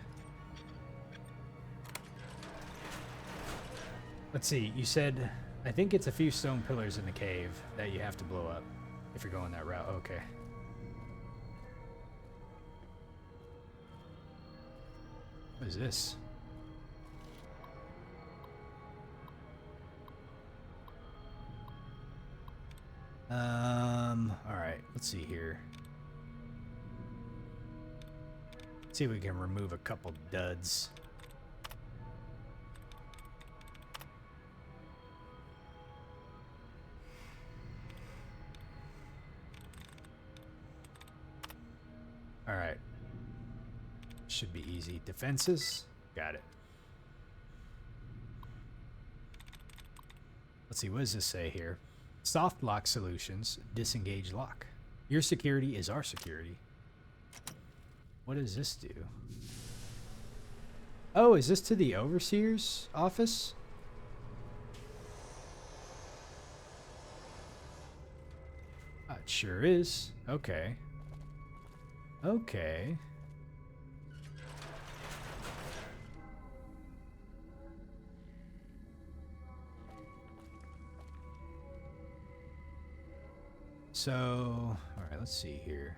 Let's see. You said... I think it's a few stone pillars in the cave that you have to blow up if you're going that route. Okay. What is this? Alright, let's see here. See if we can remove a couple duds. All right. Should be easy. Defenses. Got it. Let's see. What does this say here? Soft lock solutions. Disengage lock. Your security is our security. What does this do? Oh, is this to the overseer's office? It sure is. Okay. Okay. So, all right, let's see here.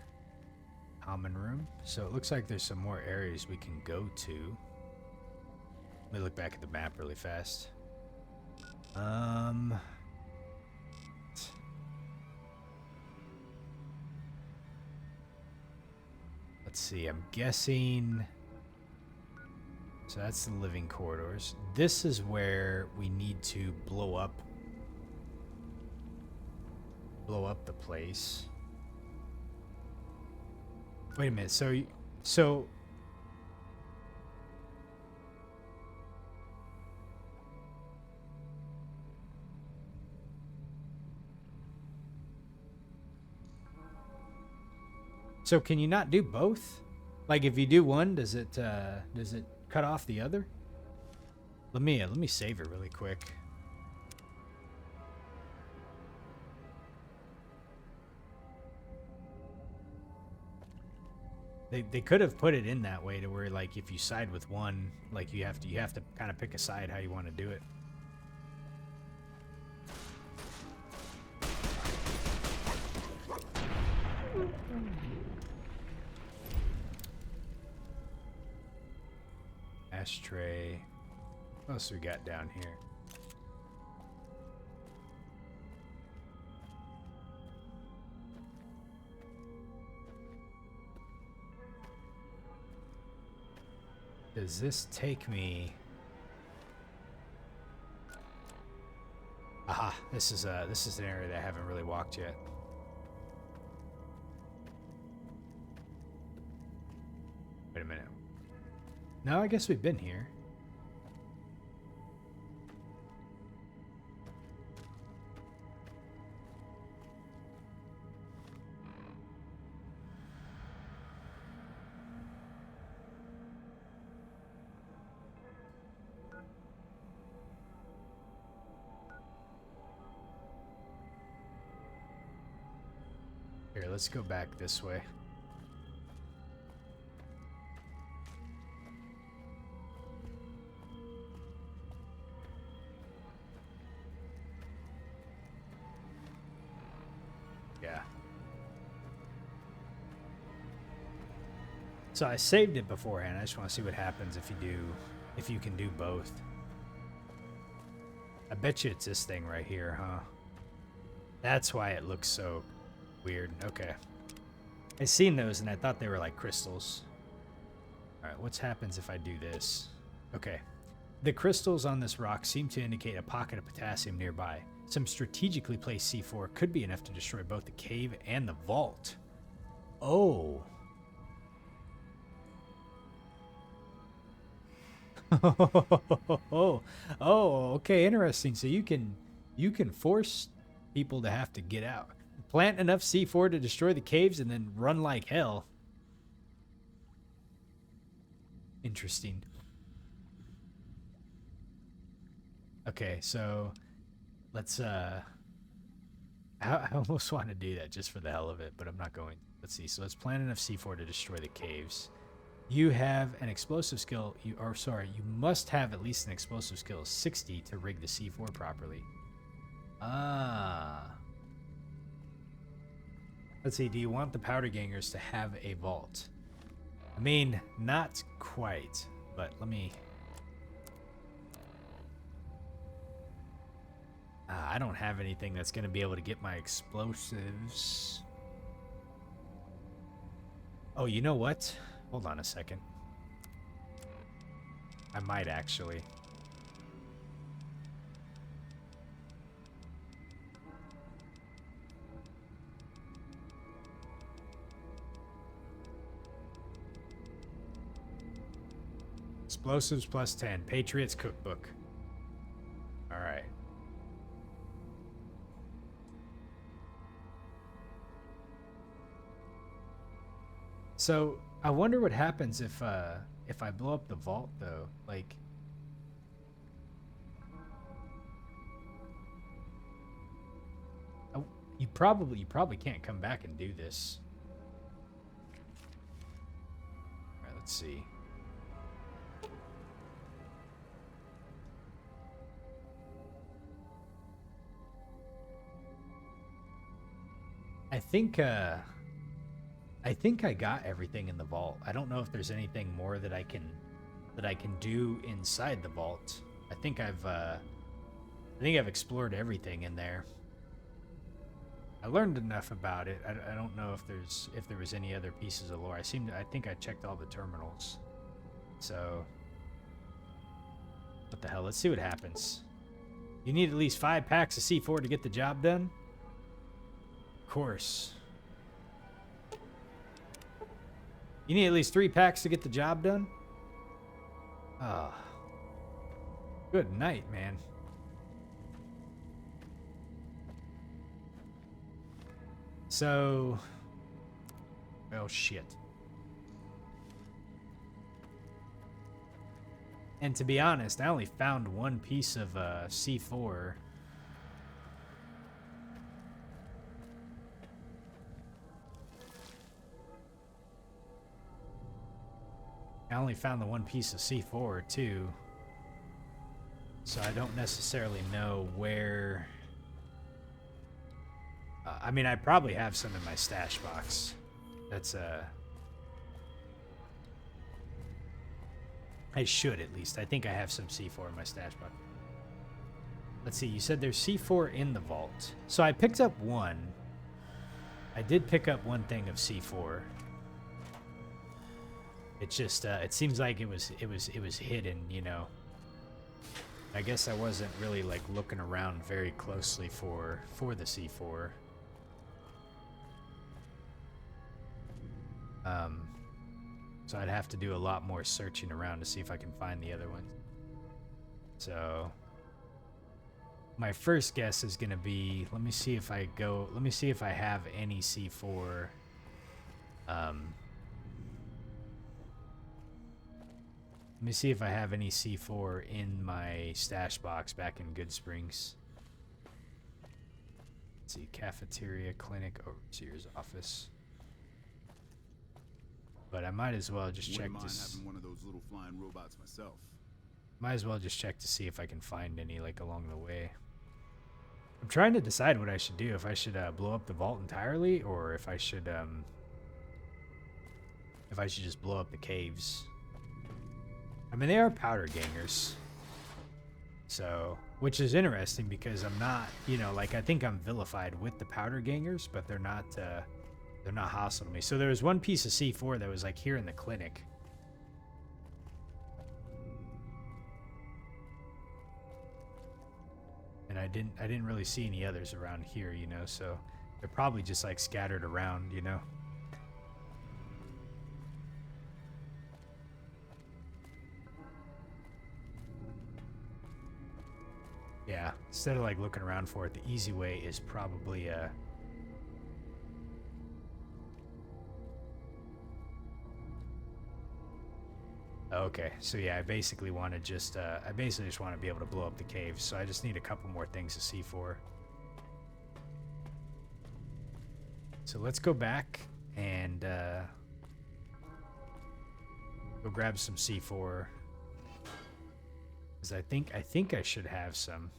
Common room. So it looks like there's some more areas we can go to. Let me look back at the map really fast. Let's see, I'm guessing... So that's the living corridors. This is where we need to blow up the place. Wait a minute, so can you not do both? Like if you do one, does it cut off the other? Let me save it really quick. They could have put it in that way to where like if you side with one, like you have to kind of pick a side how you want to do it. Ashtray. What else we got down here? Does this take me? Aha! This is an area that I haven't really walked yet. Wait a minute. No, I guess we've been here. Here, let's go back this way. Yeah. So I saved it beforehand. I just want to see what happens if you can do both. I bet you it's this thing right here, huh? That's why it looks so weird. Okay. I seen those and I thought they were like crystals. Alright, what happens if I do this? Okay. The crystals on this rock seem to indicate a pocket of potassium nearby. Some strategically placed C4 could be enough to destroy both the cave and the vault. Oh. Oh, okay, interesting. So you can force people to have to get out. Plant enough C4 to destroy the caves and then run like hell. Interesting. Okay, so let's I almost want to do that just for the hell of it, but I'm not going. Let's see. So let's plant enough C4 to destroy the caves. You have an explosive skill. You must have at least an explosive skill of 60 to rig the C4 properly. Ah. Let's see. Do you want the powder gangers to have a vault? I mean, not quite, but let me. I don't have anything that's going to be able to get my explosives. Oh, you know what? Hold on a second. I might actually. Explosives plus 10. Patriots cookbook. All right. So I wonder what happens if I blow up the vault though. Like, you probably can't come back and do this. All right, let's see. I think I got everything in the vault. I don't know if there's anything more that I can do inside the vault. I think I've explored everything in there. I learned enough about it. I don't know if there was any other pieces of lore. I think I checked all the terminals. So what the hell? Let's see what happens. You need at least 5 packs of C4 to get the job done? Of course. You need at least 3 packs to get the job done? Ah. Good night, man. So... oh, shit. And to be honest, I only found 1 piece of C4. I only found the 1 piece of C4 too. So I don't necessarily know where... I mean, I probably have some in my stash box. That's, I should at least. I think I have some C4 in my stash box. Let's see, you said there's C4 in the vault. So I picked up 1. I did pick up 1 thing of C4. It just, it seems like it was hidden, you know. I guess I wasn't really, like, looking around very closely for the C4. So I'd have to do a lot more searching around to see if I can find the other ones. So my first guess is gonna be, let me see if I have any C4. Let me see if I have any C4 in my stash box back in Good Springs. Let's see, cafeteria, clinic, overseer's office. But I might as well just check this. Having one of those little flying robots myself. Might as well just check to see if I can find any, like, along the way. I'm trying to decide what I should do. If I should blow up the vault entirely, or if I should just blow up the caves. I mean, they are powder gangers. So, which is interesting because I'm not, you know, like, I think I'm vilified with the powder gangers, but they're not hostile to me. So there was 1 piece of C4 that was, like, here in the clinic. And I didn't really see any others around here, you know, so they're probably just, like, scattered around, you know. Yeah, instead of, like, looking around for it, the easy way is probably okay, so yeah, I basically want to just just want to be able to blow up the caves, so I just need a couple more things to C4. So let's go back and go grab some C4. Because I think I should have some.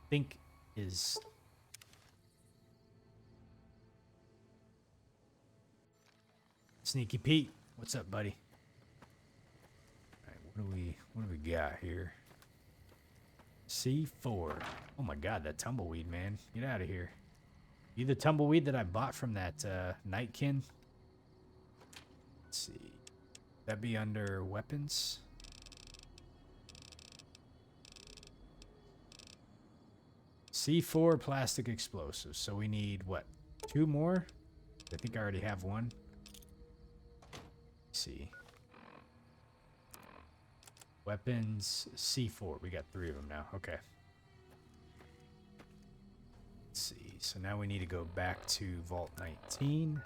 Think is... Sneaky Pete, what's up, buddy? All right, what do we got here? C4. Oh my God, that tumbleweed, man! Get out of here! You the tumbleweed that I bought from that Nightkin? Let's see. That'd be under weapons. C4 plastic explosives. So we need what? 2 more? I think I already have one. Let's see. Weapons C4. We got 3 of them now. Okay. Let's see. So now we need to go back to Vault 19.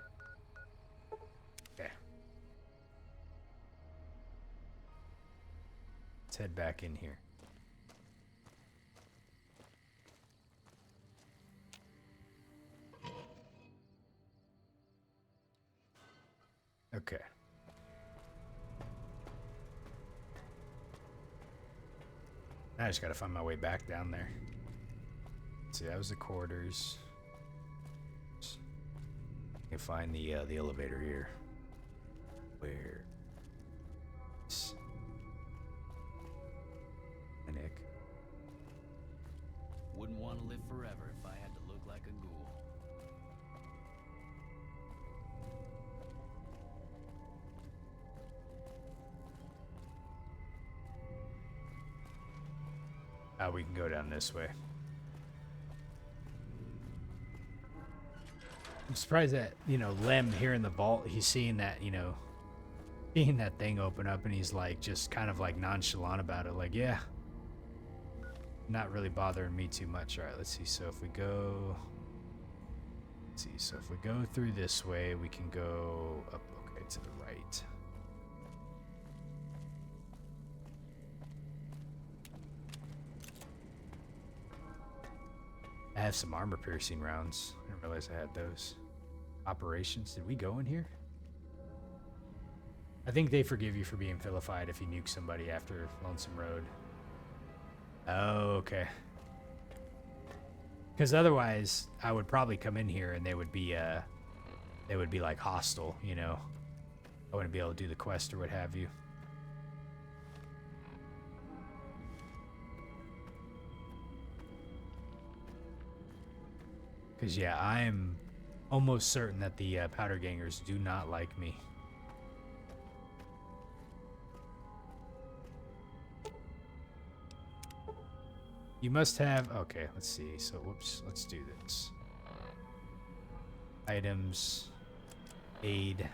Okay. Let's head back in here. Okay. I just gotta find my way back down there. Let's see, that was the quarters. I can find the elevator here. Where? Nick. Wouldn't want to live forever if I had to look like a ghoul. We can go down this way. I'm surprised that, you know, Lem here in the vault, he's seeing that, you know, seeing that thing open up and he's like, just kind of like nonchalant about it. Like, yeah, not really bothering me too much. All right, let's see. So if we go, let's see. So if we go through this way, we can go up, okay, to the right. I have some armor piercing rounds. I didn't realize I had those. Operations. Did we go in here? I think they forgive you for being vilified if you nuke somebody after Lonesome Road. Oh, okay. Because otherwise, I would probably come in here and they would be like hostile, you know. I wouldn't be able to do the quest or what have you. Because, yeah, I'm almost certain that the powder gangers do not like me. You must have... Okay, let's see. So, whoops. Let's do this. Items. Aid.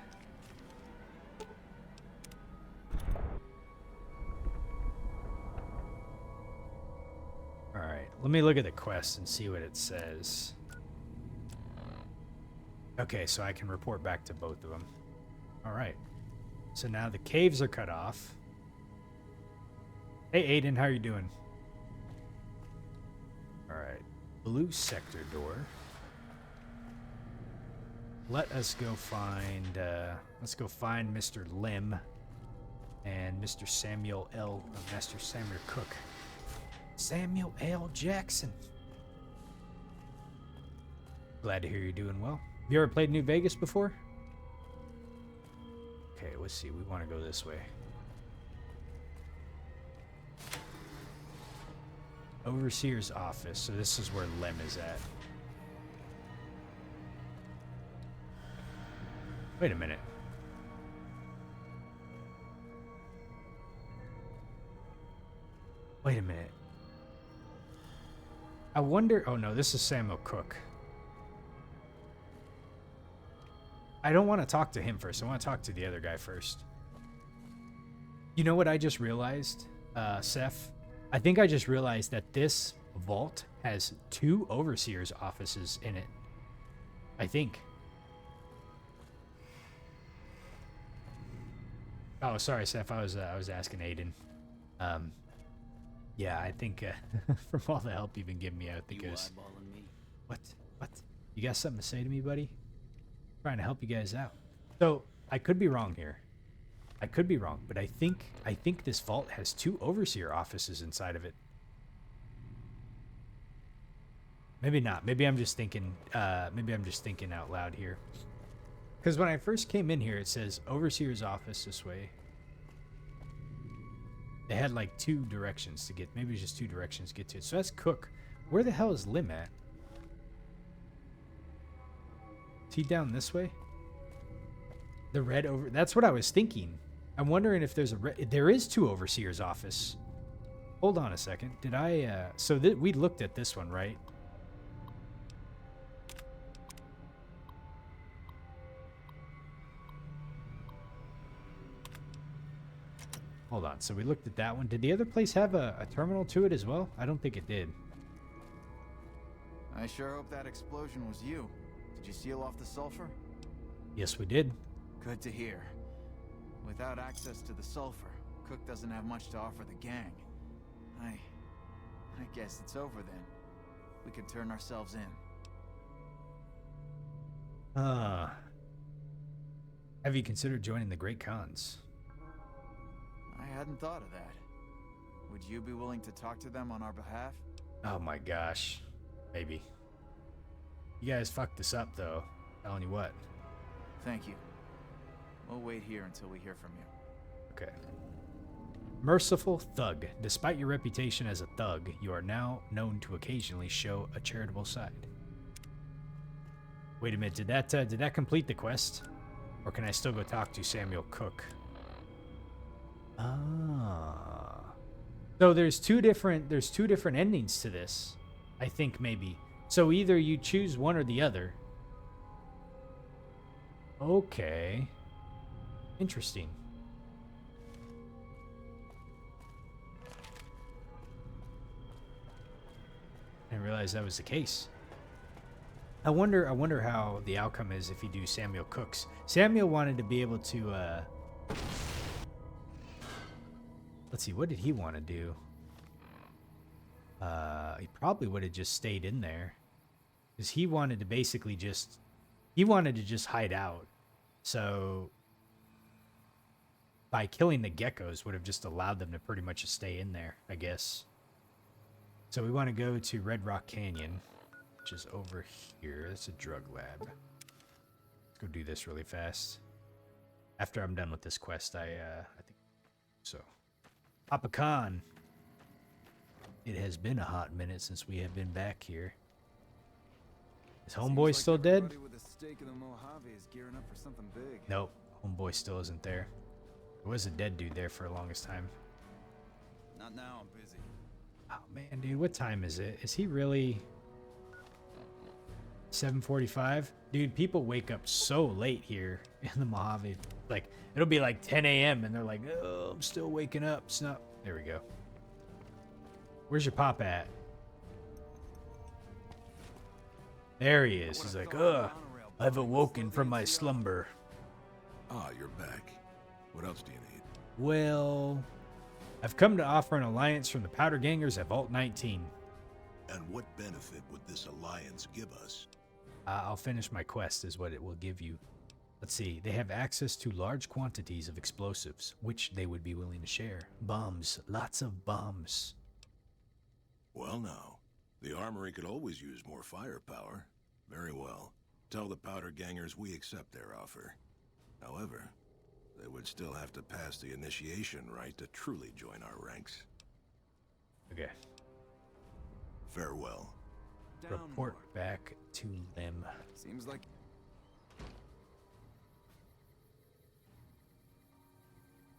Alright, let me look at the quest and see what it says. Okay, so I can report back to both of them. Alright. So now the caves are cut off. Hey, Aiden, how are you doing? Alright. Blue sector door. Let us go find, let's go find Mr. Lim and Mr. Samuel L. Master Samuel Cook. Samuel L. Jackson. Glad to hear you're doing well. Have you ever played New Vegas before? Okay, let's see. We want to go this way. Overseer's office. So this is where Lem is at. Wait a minute. Wait a minute. I wonder... Oh, no. This is Samuel Cook. I don't want to talk to him first. I want to talk to the other guy first. You know what I just realized, Seth? I think I just realized that this vault has 2 overseers' offices in it. I think. Oh, sorry, Seth. I was asking Aiden. Yeah, I think from all the help you've been giving me, I think it was... eyeballing me? What? You got something to say to me, buddy? Trying to help you guys out. So I could be wrong here. I could be wrong, but I think this vault has 2 overseer offices inside of it. Maybe not. Maybe I'm just thinking. Maybe I'm just thinking out loud here. Because when I first came in here, it says overseer's office this way. They had like 2 directions to get. Maybe it's just 2 directions to get to it. So that's Cook. Where the hell is Lim at? Is he down this way? The red over... That's what I was thinking. I'm wondering if there's a... There is 2 overseer's office. Hold on a second. Did I... So we looked at this one, right? Hold on. So we looked at that one. Did the other place have a terminal to it as well? I don't think it did. I sure hope that explosion was you. Did you seal off the sulfur? Yes, we did. Good to hear. Without access to the sulfur, Cook doesn't have much to offer the gang. I guess it's over then. We can turn ourselves in. Have you considered joining the Great Khans? I hadn't thought of that. Would you be willing to talk to them on our behalf? Oh my gosh. Maybe. You guys fucked this up, though. Telling you what. Thank you. We'll wait here until we hear from you. Okay. Merciful Thug. Despite your reputation as a thug, you are now known to occasionally show a charitable side. Wait a minute. Did that complete the quest? Or can I still go talk to Samuel Cook? Ah. So there's two different endings to this. I think maybe. So either you choose one or the other. Okay. Interesting. I didn't realize that was the case. I wonder how the outcome is if you do Samuel Cook's. Samuel wanted to be able to let's see, what did he want to do? He probably would have just stayed in there. Because he wanted to basically just hide out. So by killing the geckos would have just allowed them to pretty much just stay in there, I guess. So we want to go to Red Rock Canyon, which is over here. That's a drug lab. Let's go do this really fast. After I'm done with this quest, I think so. Papa Khan. It has been a hot minute since we have been back here. Is Homeboy still dead? With a stake in the Mojave is gearing up for something big. Nope. Homeboy still isn't there. There was a dead dude there for the longest time. Not now, I'm busy. Oh man, dude, what time is it? Is he really 7:45? Dude, people wake up so late here in the Mojave. Like, it'll be like 10 a.m. and they're like, oh, I'm still waking up. It's not... There we go. Where's your pop at? There he is. He's like, ugh, I've awoken from my slumber. Ah, you're back. What else do you need? Well, I've come to offer an alliance from the Powder Gangers at Vault 19. And what benefit would this alliance give us? I'll finish my quest is what it will give you. Let's see. They have access to large quantities of explosives, which they would be willing to share. Bombs. Lots of bombs. Well, now, the armory could always use more firepower. Very well. Tell the Powder Gangers we accept their offer. However, they would still have to pass the initiation rite to truly join our ranks. Okay. Farewell. Report back to them. Seems like Okay.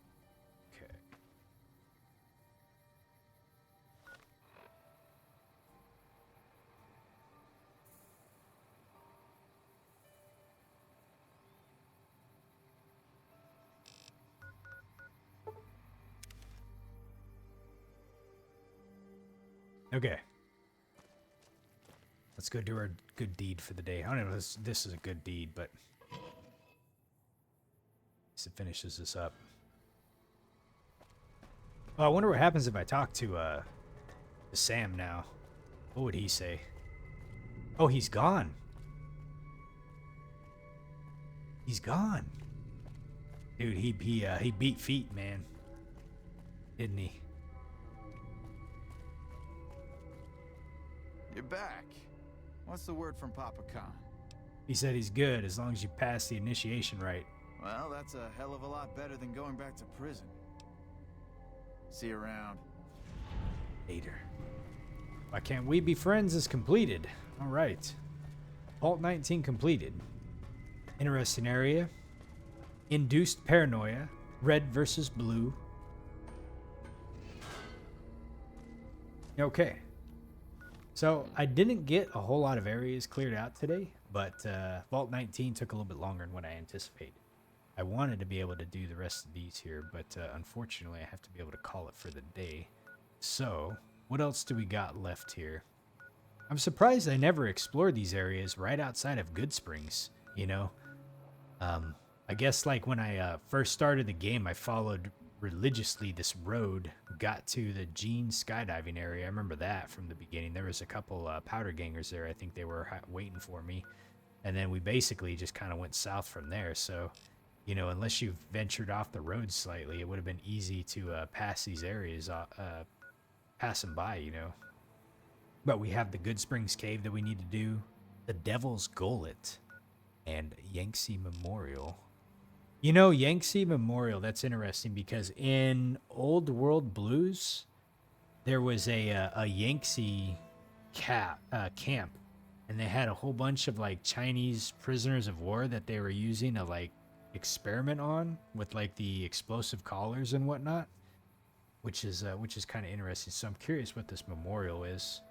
Okay. Let's go do our good deed for the day. I don't know if this is a good deed, but at least it finishes this up. Oh, I wonder what happens if I talk to Sam now. What would he say? Oh, he's gone. He's gone. Dude, he beat feet, man. Didn't he? You're back. What's the word from Papa Khan? He said he's good as long as you pass the initiation rite. Well, that's a hell of a lot better than going back to prison. See you around. Later. Why can't we be friends is completed. All right. Vault 19 completed. Interesting area. Induced paranoia. Red versus blue. Okay. So I didn't get a whole lot of areas cleared out today, but Vault 19 took a little bit longer than what I anticipated. I wanted to be able to do the rest of these here, but unfortunately I have to be able to call it for the day. So, what else do we got left here? I'm surprised I never explored these areas right outside of Good Springs, you know? I guess like when I first started the game, I followed religiously this road, got to the Gene skydiving area. I remember that from the beginning. There was a couple powder gangers there. I think they were waiting for me. And then we basically just kind of went south from there. So, you know, unless you've ventured off the road slightly, it would have been easy to pass these areas, pass them by, you know. But we have the Good Springs Cave that we need to do, the Devil's Gullet, and Yangtze Memorial. You know, Yangtze Memorial, that's interesting because in Old World Blues, there was a Yangtze camp, and they had a whole bunch of like Chinese prisoners of war that they were using to like experiment on with like the explosive collars and whatnot, which is kind of interesting. So I'm curious what this memorial is.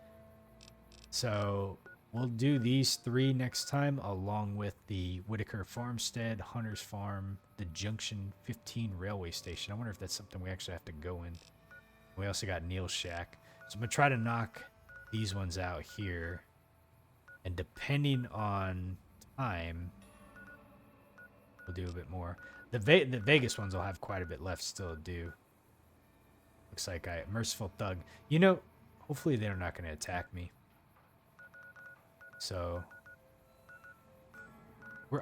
So we'll do these 3 next time, along with the Whitaker Farmstead, Hunter's Farm, the Junction 15 railway station. I wonder if that's something we actually have to go in. We also got Neil's Shack. So I'm going to try to knock these ones out here. And depending on time, we'll do a bit more. The Vegas ones will have quite a bit left still to do. Looks like Merciful Thug. You know, hopefully they're not going to attack me. So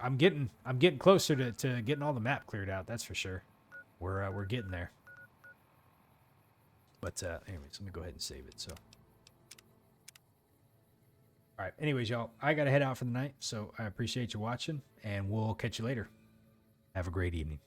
I'm getting closer to getting all the map cleared out. That's for sure. We're getting there. But anyways, let me go ahead and save it. So, all right. Anyways, y'all, I gotta head out for the night. So I appreciate you watching, and we'll catch you later. Have a great evening.